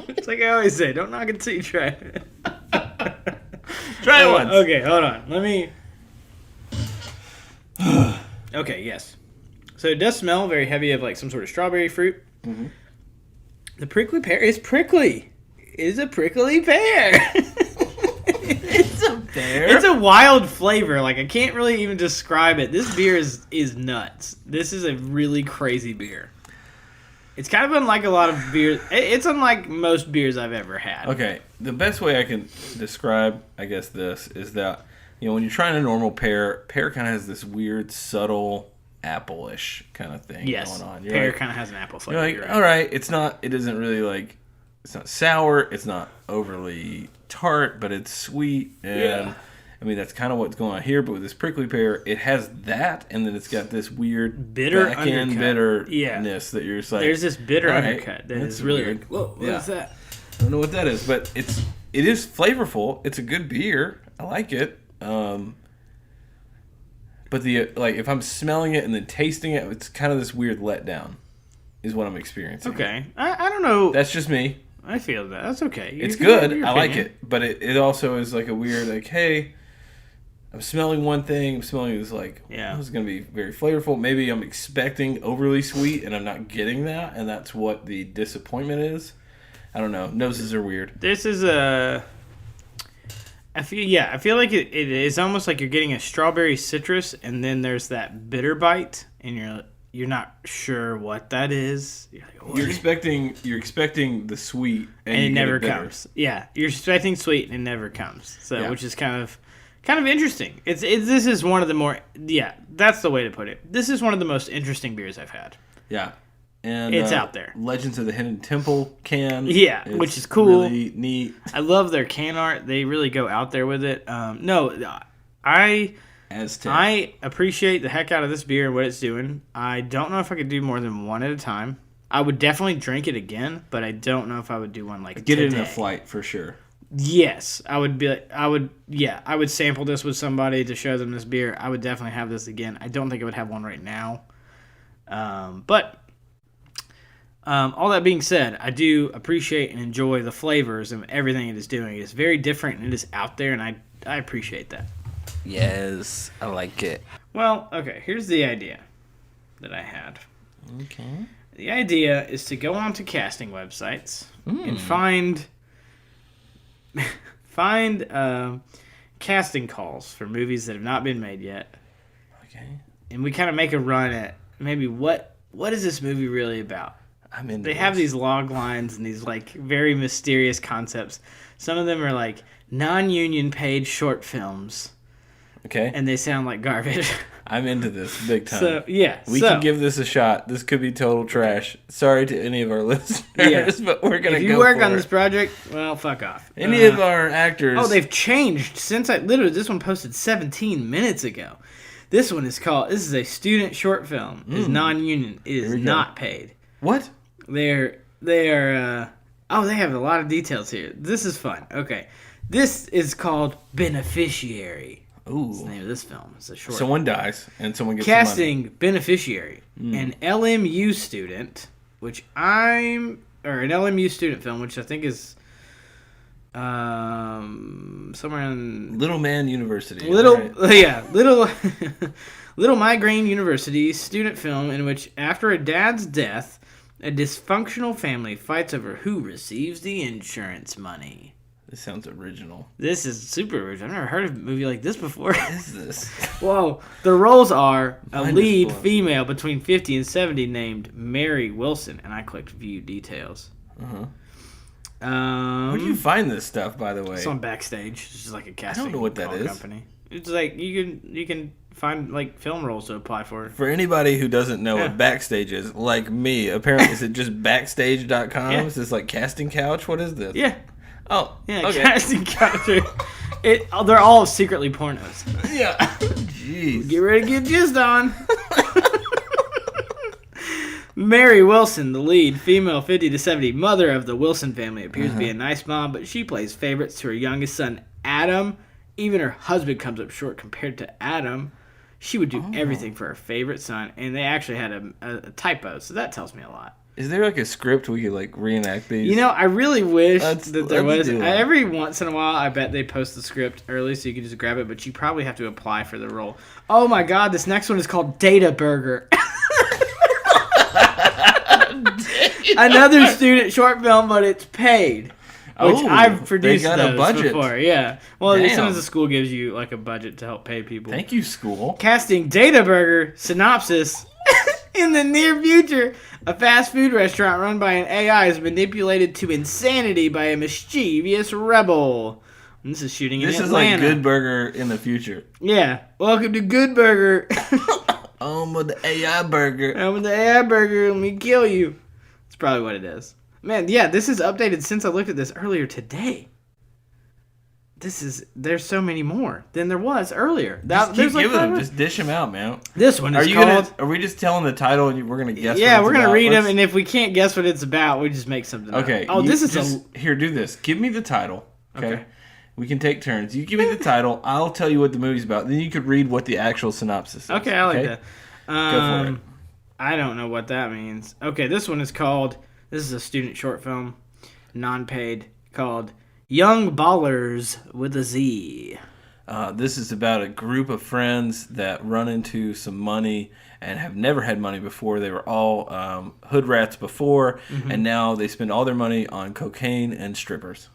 It's like I always say, don't knock it till you try it. Try it once. Okay, hold on. Let me... Okay, yes. So it does smell very heavy of like some sort of strawberry fruit. Mm-hmm. The prickly pear is prickly. It is a prickly pear. It's a pear. It's a wild flavor. Like I can't really even describe it. This beer is nuts. This is a really crazy beer. It's kind of unlike a lot of beers. It's unlike most beers I've ever had. Okay, the best way I can describe, I guess, this is that when you're trying a normal pear kind of has this weird, subtle, apple-ish kind of thing going on. Pear kind of has an apple flavor. You're like, all right, it's not sour, it's not overly tart, but it's sweet, and I mean that's kind of what's going on here. But with this prickly pear, it has that, and then it's got this weird bitter back-end bitterness that you're just like. There's this bitter undercut that is really weird. Whoa, what is that? I don't know what that is, but it is flavorful. It's a good beer. I like it. But if I'm smelling it and then tasting it, it's kind of this weird letdown, is what I'm experiencing. Okay, I don't know. That's just me. I feel that. That's okay. It's good. I like it, but it also is like a weird hey, I'm smelling one thing. I'm smelling this this is gonna be very flavorful. Maybe I'm expecting overly sweet and I'm not getting that, and that's what the disappointment is. I don't know. Noses are weird. This is I feel like it is almost like you're getting a strawberry citrus, and then there's that bitter bite, and you're not sure what that is. You're expecting the sweet, and it never comes. Yeah, you're expecting sweet, and it never comes. So, which is kind of interesting. This is one of the more that's the way to put it. This is one of the most interesting beers I've had. Yeah. And it's out there. Legends of the Hidden Temple can. Yeah, which is cool. Really neat. I love their can art. They really go out there with it. I appreciate the heck out of this beer and what it's doing. I don't know if I could do more than one at a time. I would definitely drink it again, but I don't know if I would do one like Get it in a flight for sure. Yes, I would sample this with somebody to show them this beer. I would definitely have this again. I don't think I would have one right now. But all that being said, I do appreciate and enjoy the flavors and everything it is doing. It is very different and it is out there, and I appreciate that. Yes, I like it. Well, okay, here's the idea that I had. Okay. The idea is to go onto casting websites and find casting calls for movies that have not been made yet. Okay. And we kind of make a run at maybe what is this movie really about? They have these log lines and these very mysterious concepts. Some of them are non-union paid short films. Okay. And they sound like garbage. I'm into this big time. So, yeah. We can give this a shot. This could be total trash. Sorry to any of our listeners, but we're going to go for it. If you work on this project, well, fuck off. Any of our actors. Oh, they've changed since this one posted 17 minutes ago. This one is this is a student short film. It's non-union. It is not paid. What? They are, they have a lot of details here. This is fun. Okay. This is called Beneficiary. Ooh. That's the name of this film. It's a short. Someone dies and someone gets some money. Casting beneficiary, an LMU student, an LMU student film, which I think is somewhere in Little Man University. Little right? Little Migraine University student film in which, after a dad's death, a dysfunctional family fights over who receives the insurance money. This sounds original. This is super original. I've never heard of a movie like this before. What is this? Whoa. The roles are a Mine is lead blown. female between 50 and 70 named Mary Wilson, and I clicked view details. Uh-huh. Where Where do you find this stuff, by the way? It's on Backstage. It's just like a casting know what that call is. company. It's like you can find like film roles to apply for. For anybody who doesn't know what Backstage is, like me, apparently is it just backstage.com? Yeah. Is this like casting couch? What is this? Yeah. Oh, Yeah, okay. casting couch. They're all secretly pornos. Yeah. Jeez. Get ready to get jizzed on. Mary Wilson, the lead, female 50 to 70, mother of the Wilson family, appears to be a nice mom, but she plays favorites to her youngest son, Adam. Even her husband comes up short compared to Adam. She would do everything for her favorite son, and they actually had a typo, so that tells me a lot. Is there like a script we could like reenact these? You know, I really wish that there let's was. do one. Every once in a while, I bet they post the script early so you can just grab it, but you probably have to apply for the role. Oh my god, this next one is called Data Burger. Another student short film, but it's paid. Which I've produced they got a those budget. before, yeah. Well, Damn. sometimes the school gives you like a budget to help pay people. Thank you, school. Casting Data Burger synopsis. In the near future, a fast food restaurant run by an AI is manipulated to insanity by a mischievous rebel. And this is shooting in This is Atlanta. like Good Burger in the future. Yeah. Welcome to Good Burger. With the AI burger. I'm with the AI burger. Let me kill you. That's probably what it is. Man, yeah, this is updated since I looked at this earlier today. There's so many more than there was earlier. Just keep giving them. five- Just dish them out, man. This one is Are you called... Are we just telling the title and we're gonna guess? Yeah, what we're it's going to about? read them, Let's- and if we can't guess what it's about, we just make something up. Okay. Oh, this is Here. Do this. Give me the title. Okay? Okay. We can take turns. You give me the title. I'll tell you what the movie's about. Then you could read what the actual synopsis is. Okay, I like that. Go for it. I don't know what that means. Okay, this one is called... This is a student short film, non-paid, called Young Ballers with a Z. This is about a group of friends that run into some money and have never had money before. They were all hood rats before, and now they spend all their money on cocaine and strippers.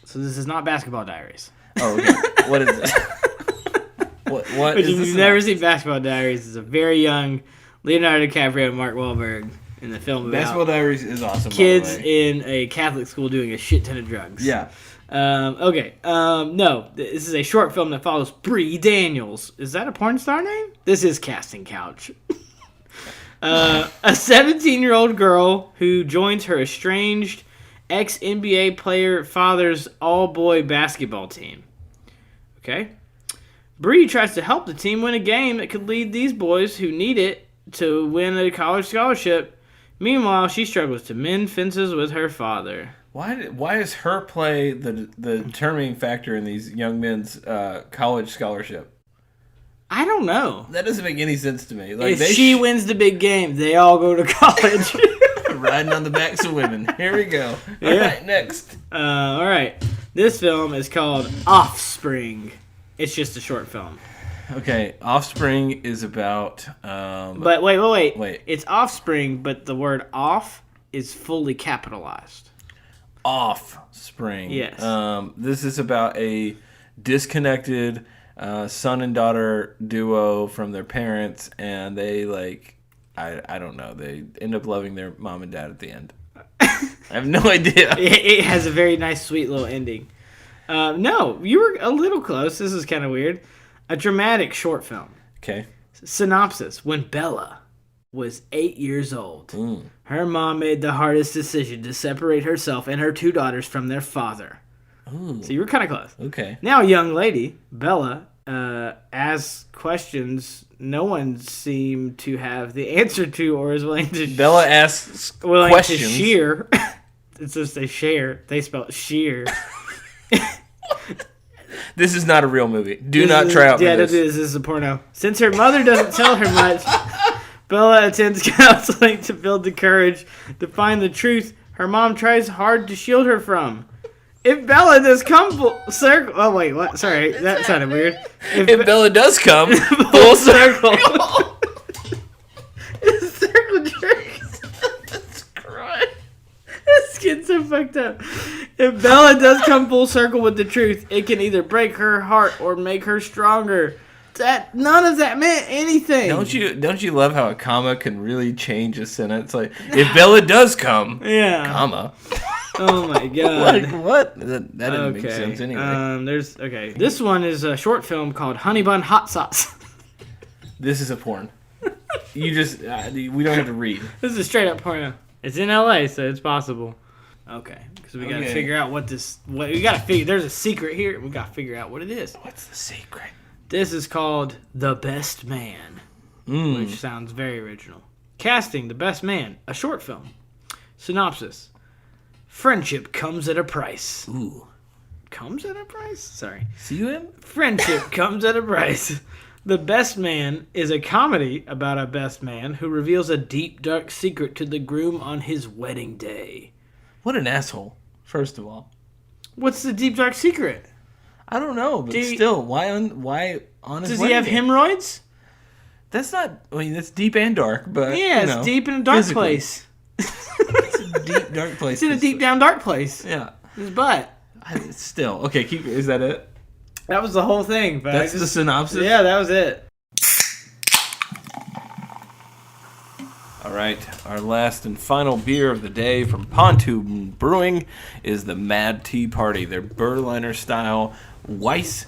So this is not Basketball Diaries. Oh, okay. What is this? What Which, is if this you've never about? seen Basketball Diaries, is a very young Leonardo DiCaprio and Mark Wahlberg in the film about Basketball Diaries is awesome. kids by the way. in a Catholic school doing a shit ton of drugs. Yeah. No, this is a short film that follows Bree Daniels. Is that a porn star name? This is Casting Couch. A 17-year-old girl who joins her estranged ex-NBA player father's all-boy basketball team. Okay? Bree tries to help the team win a game that could lead these boys who need it to win a college scholarship. Meanwhile, she struggles to mend fences with her father. Why is her play the determining factor in these young men's college scholarship? I don't know. That doesn't make any sense to me. Like If she wins the big game, they all go to college. riding on the backs of women. Here we go. Yeah. All right, next. All right. This film is called Offspring. It's just a short film. Okay, Offspring is about. But wait. Wait. It's Offspring, but the word off is fully capitalized. Offspring. Yes. This is about a disconnected son and daughter duo from their parents, and they I don't know. They end up loving their mom and dad at the end. I have no idea. It has a very nice, sweet little ending. No, you were a little close. This is kind of weird. A dramatic short film. Okay. Synopsis. When Bella was 8 years old, her mom made the hardest decision to separate herself and her two daughters from their father. Ooh. So you were kind of close. Okay. Now, a young lady, Bella, asks questions no one seemed to have the answer to or is willing to Bella asks willing questions. to sheer. It's just they share. They spell sheer. This is not a real movie. Do not try out for Yeah, this. this is a porno. Since her mother doesn't tell her much, Bella attends counseling to build the courage to find the truth her mom tries hard to shield her from. If Bella does come full circle... Oh, wait, what? Sorry, that sounded weird. If Bella does come full circle. Circle jerks. That's great. This kid's so fucked up. If Bella does come full circle with the truth, it can either break her heart or make her stronger. None of that meant anything. Don't you love how a comma can really change a sentence? Like, if Bella does come, Yeah. comma. Oh my god. Like, what? That didn't make sense anyway. This one is a short film called Honey Bun Hot Sauce. This is a porn. You just, we don't have to read. This is a straight up porno. It's in LA, so it's possible. Okay, because we gotta figure out what we gotta figure. There's a secret here. We gotta figure out what it is. What's the secret? This is called The Best Man, which sounds very original. Casting The Best Man, a short film. Synopsis: friendship comes at a price. Ooh. Comes at a price? Sorry. See him? Friendship comes at a price. The Best Man is a comedy about a best man who reveals a deep, dark secret to the groom on his wedding day. What an asshole, first of all. What's the deep, dark secret? I don't know, but still, why on his Does he wedding have day? hemorrhoids? That's not, I mean, that's deep and dark, but, Yeah, it's deep in a dark physically. place. It's a deep, dark place. It's in a deep down dark place. Yeah. His butt. Still. Okay, is that it? That was the whole thing. But That's the synopsis? Yeah, that was it. All right, our last and final beer of the day from Pontoon Brewing is the Mad Tea Party, their Berliner style Weiss,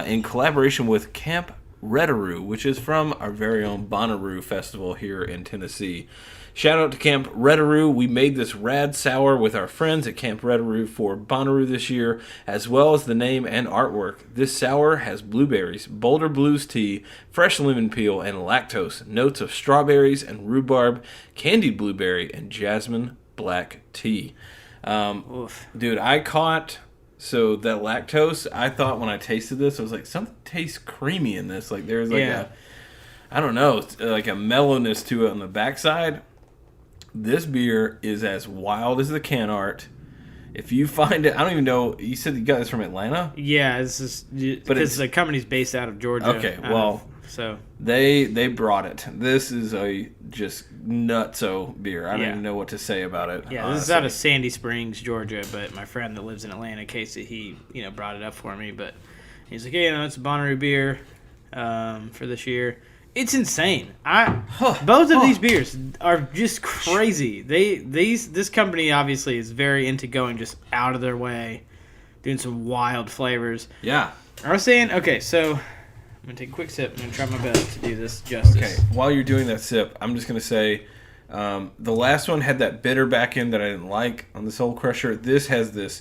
in collaboration with Camp Redaroo, which is from our very own Bonnaroo Festival here in Tennessee. Shout out to Camp Redaroo. We made this rad sour with our friends at Camp Redaroo for Bonnaroo this year, as well as the name and artwork. This sour has blueberries, Boulder Blues tea, fresh lemon peel, and lactose, notes of strawberries and rhubarb, candied blueberry, and jasmine black tea. Dude, I caught... So that lactose, I thought when I tasted this, I was like, something tastes creamy in this. Like there's like I don't know, like a mellowness to it on the backside. This beer is as wild as the can art. If you find it, I don't even know. You said you got this from Atlanta? Yeah, this is because the company's based out of Georgia. Okay, well, so they brought it. This is a just nutso beer. I don't even know what to say about it. Yeah, honestly. This is out of Sandy Springs, Georgia. But my friend that lives in Atlanta, Casey, he brought it up for me. But he's like, hey, it's a Bonnaroo beer for this year. It's insane. Both of these beers are just crazy. This company obviously is very into going just out of their way, doing some wild flavors. Yeah. I was saying, okay, so I'm gonna take a quick sip. I'm gonna try my best to do this justice. Okay. While you're doing that sip, I'm just gonna say, the last one had that bitter back end that I didn't like on the Soul Crusher. This has this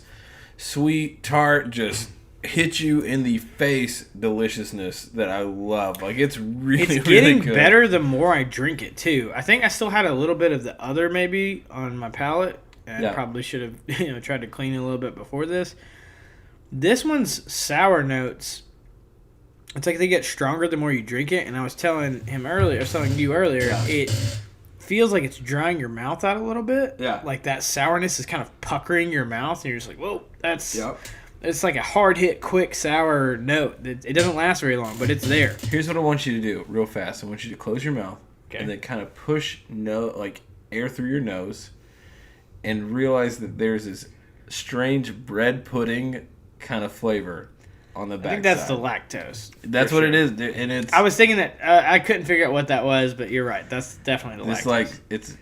sweet tart, just hit you in the face deliciousness that I love. Like it's really getting good. Better the more I drink it too. I think I still had a little bit of the other maybe on my palate, and I probably should have tried to clean it a little bit before this. This one's sour notes. It's like they get stronger the more you drink it. And I was telling you earlier, it feels like it's drying your mouth out a little bit. Yeah, like that sourness is kind of puckering your mouth, and you're just like, whoa, that's. Yep. It's like a hard hit, quick, sour note. It doesn't last very long, but it's there. Here's what I want you to do real fast. I want you to close your mouth and then kind of push air through your nose and realize that there's this strange bread pudding kind of flavor on the back. I think that's the lactose. That's what it is, and it's. I was thinking that I couldn't figure out what that was, but you're right. That's definitely the lactose.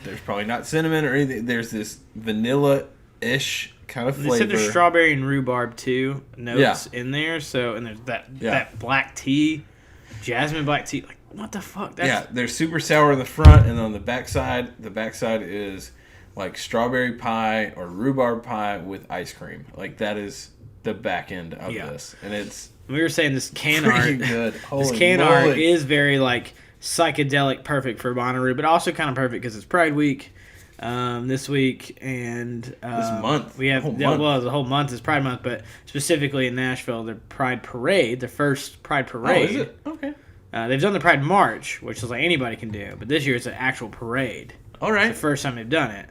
There's probably not cinnamon or anything. There's this vanilla-ish kind of flavor. They said there's strawberry and rhubarb too notes in there. So and there's that black tea, jasmine black tea. Like what the fuck? They're super sour in the front, and on the backside is like strawberry pie or rhubarb pie with ice cream. Like that is the back end of this, and it's. We were saying this can pretty art. Good. This can art is very like psychedelic, perfect for Bonnaroo, but also kind of perfect because it's Pride Week. this week, and This month. we have Whole month. well, the whole month is Pride Month, but specifically in Nashville, their Pride Parade, their first Pride Parade. Oh, is it? Okay. They've done the Pride March, which is like anybody can do, but this year it's an actual parade. All It's right. the first time they've done it.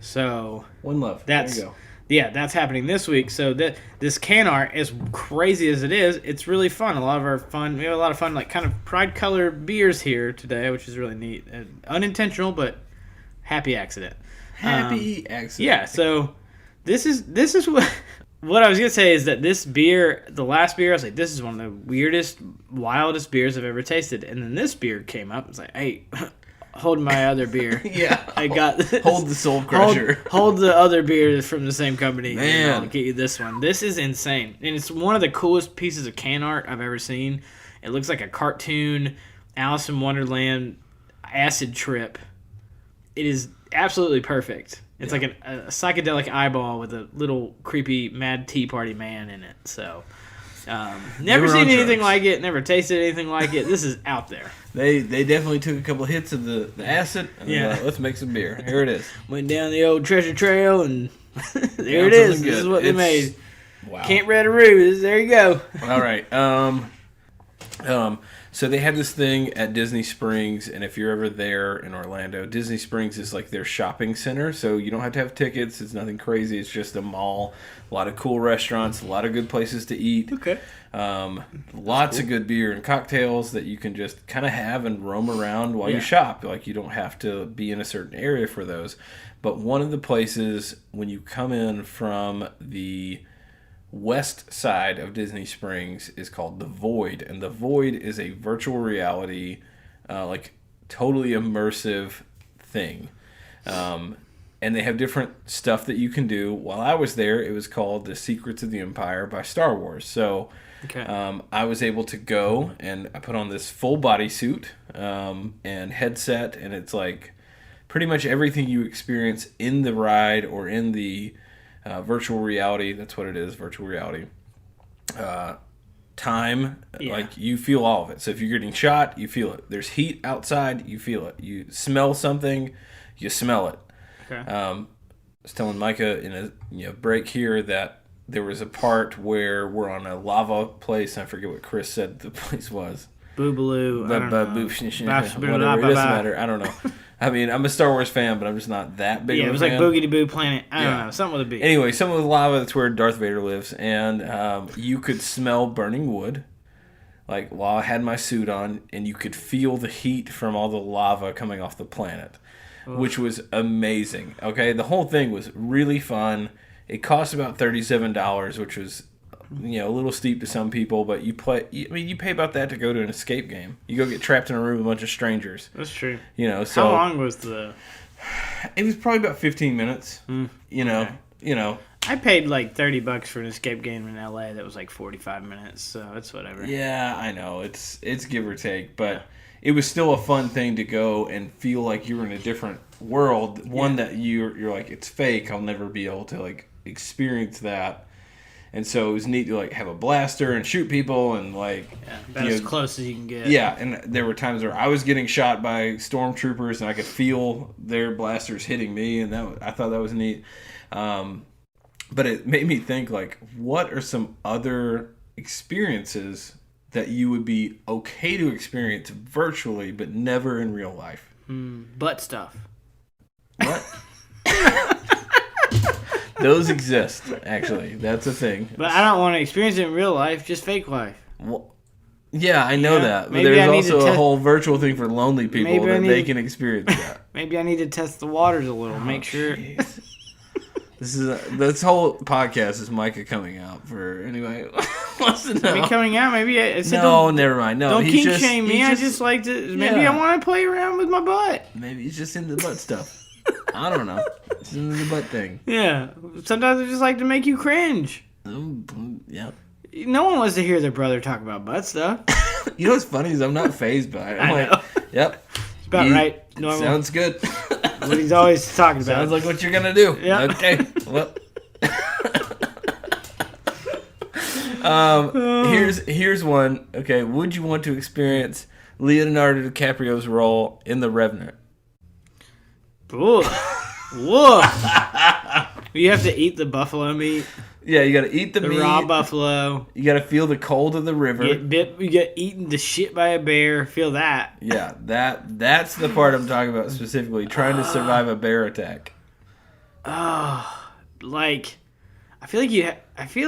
So One love. that's There you go. yeah, that's happening this week. So that this can art, as crazy as it is, it's really fun. A lot of our fun, we have a lot of fun, like kind of pride color beers here today, which is really neat. Unintentional, but happy accident. Happy accident. Yeah. So this is what I was gonna say is that this beer, the last beer, I was like, this is one of the weirdest, wildest beers I've ever tasted. And then this beer came up. It's like, hey, hold my other beer. Yeah. I got this. Hold the Soul Crusher. Hold the other beer from the same company. Man. And I'll get you this one. This is insane. And it's one of the coolest pieces of can art I've ever seen. It looks like a cartoon Alice in Wonderland acid trip. It is absolutely perfect. It's like a psychedelic eyeball with a little creepy Mad Tea Party man in it. So, never were seen on anything drugs. like it. Never tasted anything like it. This is out there. They definitely took a couple hits of the acid. And Yeah. yeah. Let's make some beer. Here it is. Went down the old treasure trail and there it Found is. something This is good. what they It's- made. Wow. Can't read a roo. There you go. All right. So they had this thing at Disney Springs, and if you're ever there in Orlando, Disney Springs is like their shopping center. So you don't have to have tickets. It's nothing crazy. It's just a mall, a lot of cool restaurants, a lot of good places to eat. Okay. Lots of good beer and cocktails that you can just kind of have and roam around while Yeah. you shop. Like you don't have to be in a certain area for those. But one of the places when you come in from the west side of Disney Springs is called the Void, and the Void is a virtual reality, like totally immersive thing. And they have different stuff that you can do. While I was there, it was called The Secrets of the Empire by Star Wars. So Okay. I was able to go and I put on this full body suit and headset, and it's like pretty much everything you experience in the ride or in the virtual reality. That's what it is, virtual reality. Time, Yeah. like you feel all of it. So if you're getting shot, you feel it. There's heat outside, you feel it. You smell something, you smell it. Okay. I was telling Micah in a break here that there was a part where we're on a lava place. I forget what Chris said the place was. Boobaloo. I don't know. Whatever. It doesn't matter. I don't know. I mean, I'm a Star Wars fan, but I'm just not that big Yeah, of it a was fan. like Boogity Boo Planet. I don't Yeah. know. Something with a B. Anyway, some of the lava, that's where Darth Vader lives, and you could smell burning wood, like while I had my suit on, and you could feel the heat from all the lava coming off the planet, which was amazing. Okay, the whole thing was really fun. It cost about $37, which was a little steep to some people, but you pay about that to go to an escape game. You go get trapped in a room with a bunch of strangers. That's true. So How long was the... it was probably about 15 minutes. Okay. I paid like $30 for an escape game in LA that was like 45 minutes, so it's whatever. Yeah, I know. It's give or take, but it was still a fun thing to go and feel like you were in a different world. One that you're like, it's fake. I'll never be able to like experience that. And so it was neat to like have a blaster and shoot people and like About as close as you can get. Yeah, and there were times where I was getting shot by stormtroopers and I could feel their blasters hitting me, and I thought that was neat. But it made me think, like, what are some other experiences that you would be okay to experience virtually but never in real life? Butt stuff. What? Those exist, actually. That's a thing. But I don't want to experience it in real life, just fake life. Well, yeah, I know Yeah, that. But maybe I there's need to also a test- whole virtual thing for lonely people Maybe I that need they to- can experience that. Maybe I need to test the waters a little, make sure. Jeez. This whole podcast is Micah coming out for anyway. Wants to know. Me coming out, maybe I said No, never mind. No, don't he's kink just, shame me. he's I just like to. Maybe Yeah. I want to play around with my butt. maybe he's just into the butt stuff. I don't know. He's into the butt thing. Yeah. Sometimes I just like to make you cringe. Yeah. No one wants to hear their brother talk about butt stuff. You know what's funny is I'm not phased by it. I'm I like, know. yep. It's about right. Normal. Sounds good. What he's always talking about. Sounds like what you're gonna do. Yeah. Okay. Well. Here's one. Okay, would you want to experience Leonardo DiCaprio's role in The Revenant? Ooh. Whoa. You have to eat the buffalo meat. Yeah, you got to eat the meat. Raw buffalo. You got to feel the cold of the river. You get eaten to shit by a bear. Feel that. Yeah, that's the part I'm talking about specifically. Trying to survive a bear attack. Oh, like I feel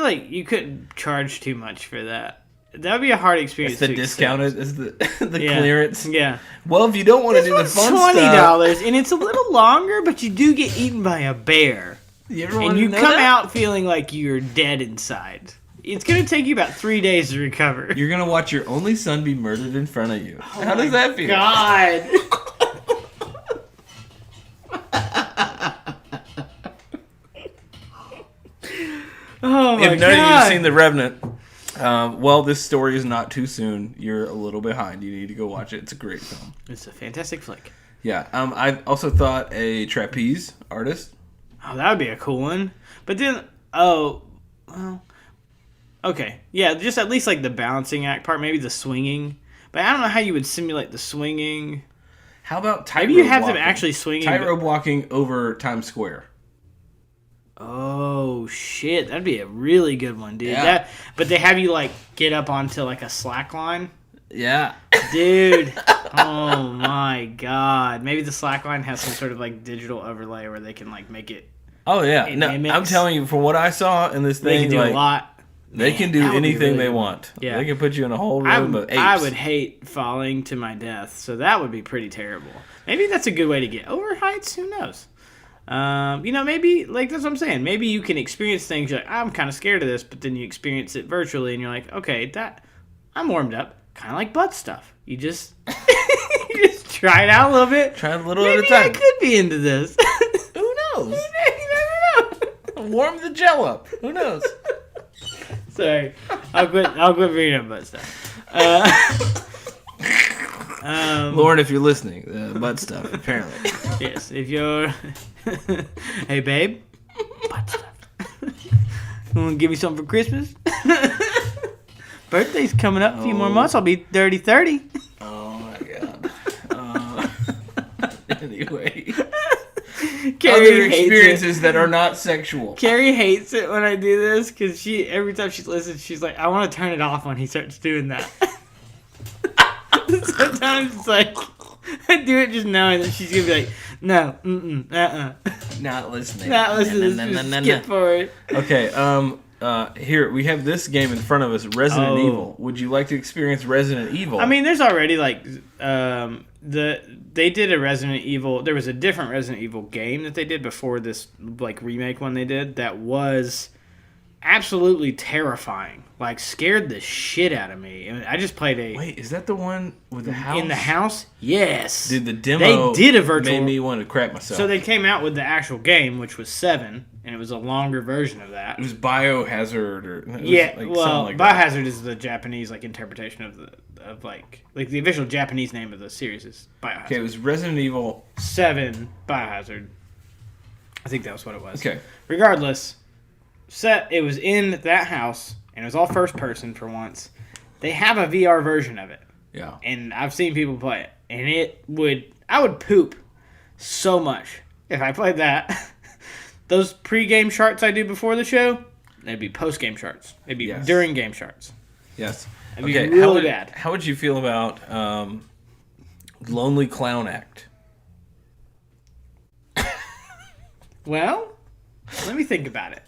like you couldn't charge too much for that. That would be a hard experience. It's the discounted. It's the clearance. Yeah. Well, if you don't want to do the fun $20, and it's a little longer, but you do get eaten by a bear. And you come out feeling like you're dead inside. It's going to take you about 3 days to recover. You're going to watch your only son be murdered in front of you. How does that feel? God. Oh, my God. If none of you have seen The Revenant, well, this story is not too soon. You're a little behind. You need to go watch it. It's a great film. It's a fantastic flick. Yeah. I also thought a trapeze artist. Oh, that would be a cool one. But then, well, okay. Yeah, just at least like the balancing act part, maybe the swinging. But I don't know how you would simulate the swinging. How about tightrope Maybe you have walking? them actually swinging. Tightrope walking over Times Square. Oh, shit. That'd be a really good one, dude. Yeah. But they have you, like, get up onto, like, a slack line. Yeah. Dude. Oh, my God. Maybe the slack line has some sort of, like, digital overlay where they can, like, make it. Oh, yeah. No, I'm telling you, from what I saw in this thing, they can do like, a lot. They can do anything they want. Yeah. They can put you in a whole room of apes. I would hate falling to my death, so that would be pretty terrible. Maybe that's a good way to get over heights. Who knows? Maybe, like, that's what I'm saying. Maybe you can experience things, you're like, I'm kind of scared of this, but then you experience it virtually, and you're like, okay, I'm warmed up. Kind of like butt stuff. You just try it out a little bit. Try it a little maybe at a time. I could be into this. Who knows? You never know. Warm the gel up. Who knows? Sorry. I'll quit bringing up butt stuff. Lauren, if you're listening, butt stuff, apparently. Yes, if you're... Hey, babe. Butt stuff. You want to give me something for Christmas? Birthday's coming up. A few more months. I'll be 30. Oh, my God. Anyway. Carrie Other experiences that are not sexual. Carrie hates it when I do this because every time she listens, she's like, I want to turn it off when he starts doing that. Sometimes it's like, I do it just knowing that she's going to be like, no, Not listening. Not listening. Just skip forward. Okay, here, we have this game in front of us, Resident Evil. Would you like to experience Resident Evil? I mean, there's already, like, they did a Resident Evil, there was a different Resident Evil game that they did before this, like, remake one they did that was absolutely terrifying. Like, scared the shit out of me. And I just played Wait, is that the one with the house? In the house? Yes. Dude, the demo they did a virtual... made me want to crap myself. So they came out with the actual game, which was 7, and it was a longer version of that. It was Biohazard or... Biohazard is the Japanese, like, interpretation of the official Japanese name of the series is Biohazard. Okay, it was Resident Evil... 7 Biohazard. I think that was what it was. Okay. Regardless, it was in that house, and it was all first person for once. They have a VR version of it. Yeah. And I've seen people play it. And I would poop so much if I played that. Those pre-game charts I do before the show, they'd be post-game charts. They'd be during game charts. Yes. It'd be really bad. How would you feel about Lonely Clown Act? Well, let me think about it.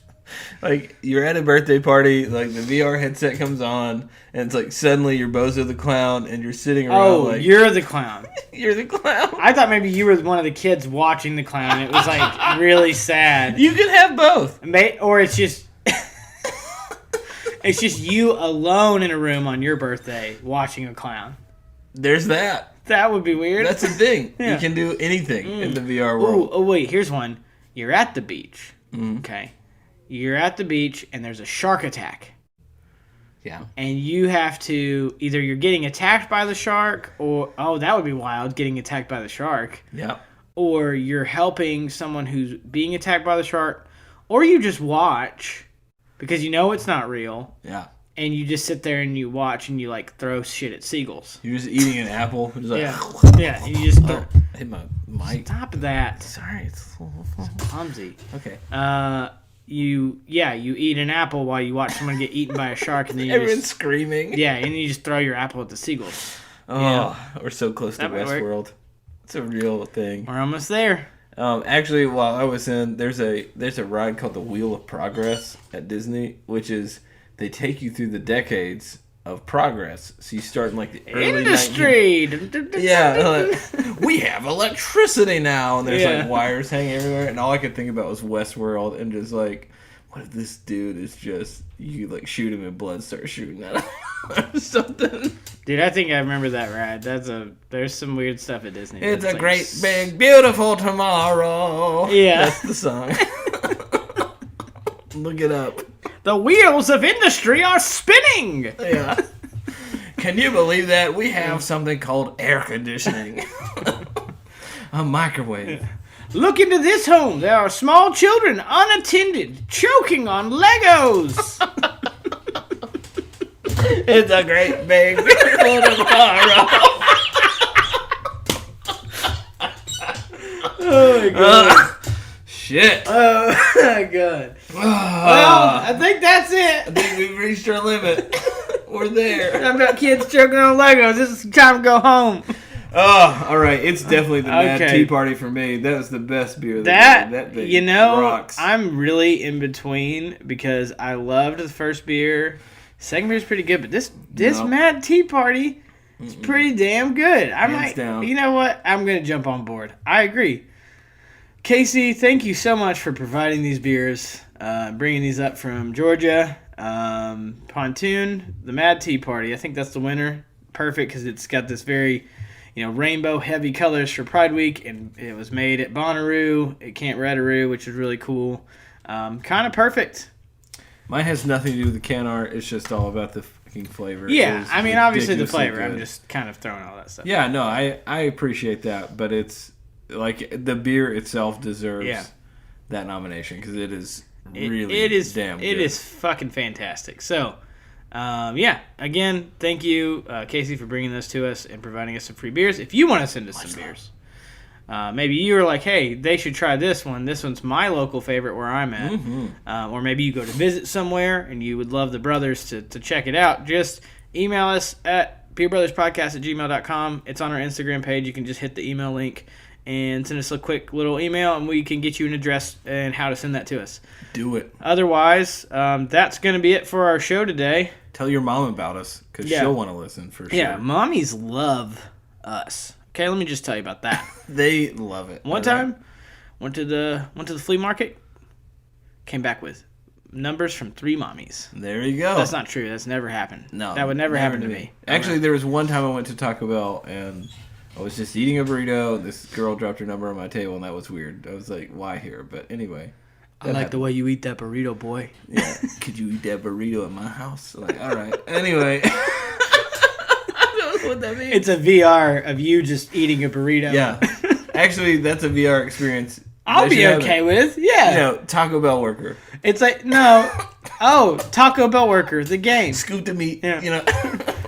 Like, you're at a birthday party, like, the VR headset comes on, and it's like, suddenly you're Bozo the Clown, and you're sitting around, like... you're the clown. You're the clown. I thought maybe you were one of the kids watching the clown. It was, like, really sad. You can have both. Or it's just... it's just you alone in a room on your birthday watching a clown. There's that. That would be weird. That's a thing. Yeah. You can do anything in the VR world. Oh, wait, here's one. You're at the beach. Mm. Okay. You're at the beach, and there's a shark attack. Yeah. And you have to... Either you're getting attacked by the shark, or... Oh, that would be wild, getting attacked by the shark. Yeah. Or you're helping someone who's being attacked by the shark. Or you just watch, because you know it's not real. Yeah. And you just sit there and you watch, and you, like, throw shit at seagulls. You're just eating an apple. Just like, Yeah. Yeah, and you just... hit my Mike. Stop that. Sorry, it's a little Clumsy. okay. You eat an apple while you watch someone get eaten by a shark, and then you Everyone's just, screaming. yeah, and you just throw your apple at the seagulls. Oh, Yeah. we're so close to That might work. Westworld. It's a real thing. We're almost there. Actually, while I was in, there's a ride called the Wheel of Progress at Disney, which is they take you through the decades of progress. So you start in like the early Industry. 19... Yeah, we have electricity now, and there's Yeah. like wires hanging everywhere, and all I could think about was Westworld, and just like, what if this dude is just you like shoot him and blood starts shooting at him or something? Dude, I think I remember that ride. There's some weird stuff at Disney. It's That's a great, big, beautiful tomorrow. Yeah. That's the song. Look it up. The wheels of industry are spinning. Yeah. Can you believe that? We have something called air conditioning. A microwave. Look into this home. There are small children unattended, choking on Legos. It's a great, big, beautiful tomorrow. Oh my god. Shit. Oh my god. Well, I think that's I it. think we've reached our limit. We're there. I've got kids choking on Legos. This is time to go home. Oh, all right. It's definitely the Mad Okay. Tea Party for me. That was the best beer. That thing you know, rocks. I'm really in between because I loved the first beer. Second beer is pretty good, but this No. Mad Tea Party is pretty damn good. I Hands might, down. you know what? I'm gonna jump on board. I agree. Casey, thank you so much for providing these beers, bringing these up from Georgia. Pontoon, the Mad Tea Party. I think that's the winner. Perfect because it's got this very, rainbow heavy colors for Pride Week, and it was made at Bonnaroo at Camp Reddaroo, which is really cool. Kind of perfect. Mine has nothing to do with the can art. It's just all about the fucking flavor. Yeah, It is I mean, obviously the ridiculously flavor. I'm good. just kind of throwing all that stuff. Yeah, no, I appreciate that, but it's like the beer itself deserves Yeah. that nomination because it is It- really it is damn good. It is fucking fantastic. So, yeah, again, thank you, Casey, for bringing this to us and providing us some free beers. If you want to send us some beers, maybe you were like, hey, they should try this one. This one's my local favorite where I'm at. Mm-hmm. Or maybe you go to visit somewhere and you would love the brothers to check it out. Just email us at beerbrothers.podcast@gmail.com. It's on our Instagram page. You can just hit the email link and send us a quick little email, and we can get you an address and how to send that to us. Do it. Otherwise, that's going to be it for our show today. Tell your mom about us because Yeah. she'll want to listen for sure. Yeah, mommies love us. Okay, let me just tell you about that. They love it. One time, went to the flea market, came back with numbers from 3 mommies. There you go. That's not true. That's never happened. No, that would never happen to me. Actually, there was one time I went to Taco Bell and I was just eating a burrito. And this girl dropped her number on my table, and that was weird. I was like, "Why here?" But anyway, I like the way you eat that burrito, boy. Yeah, could you eat that burrito at my house? Like, all right. Anyway, I don't know what that means. It's a VR of you just eating a burrito. Yeah, actually, that's a VR experience. I'll They be should have okay it. with. Yeah. You know, Taco Bell worker, It's like, no. Oh, Taco Bell worker, the game. scoop the meat. Yeah. You know,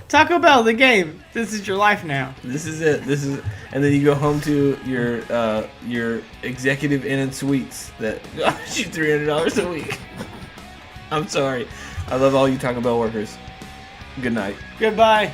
Taco Bell, the game. This is your life now. this is it. This is, and then you go home to your executive Inn and Suites that cost you $300 a week. I'm sorry. I love all you Taco Bell workers. Good night. Goodbye.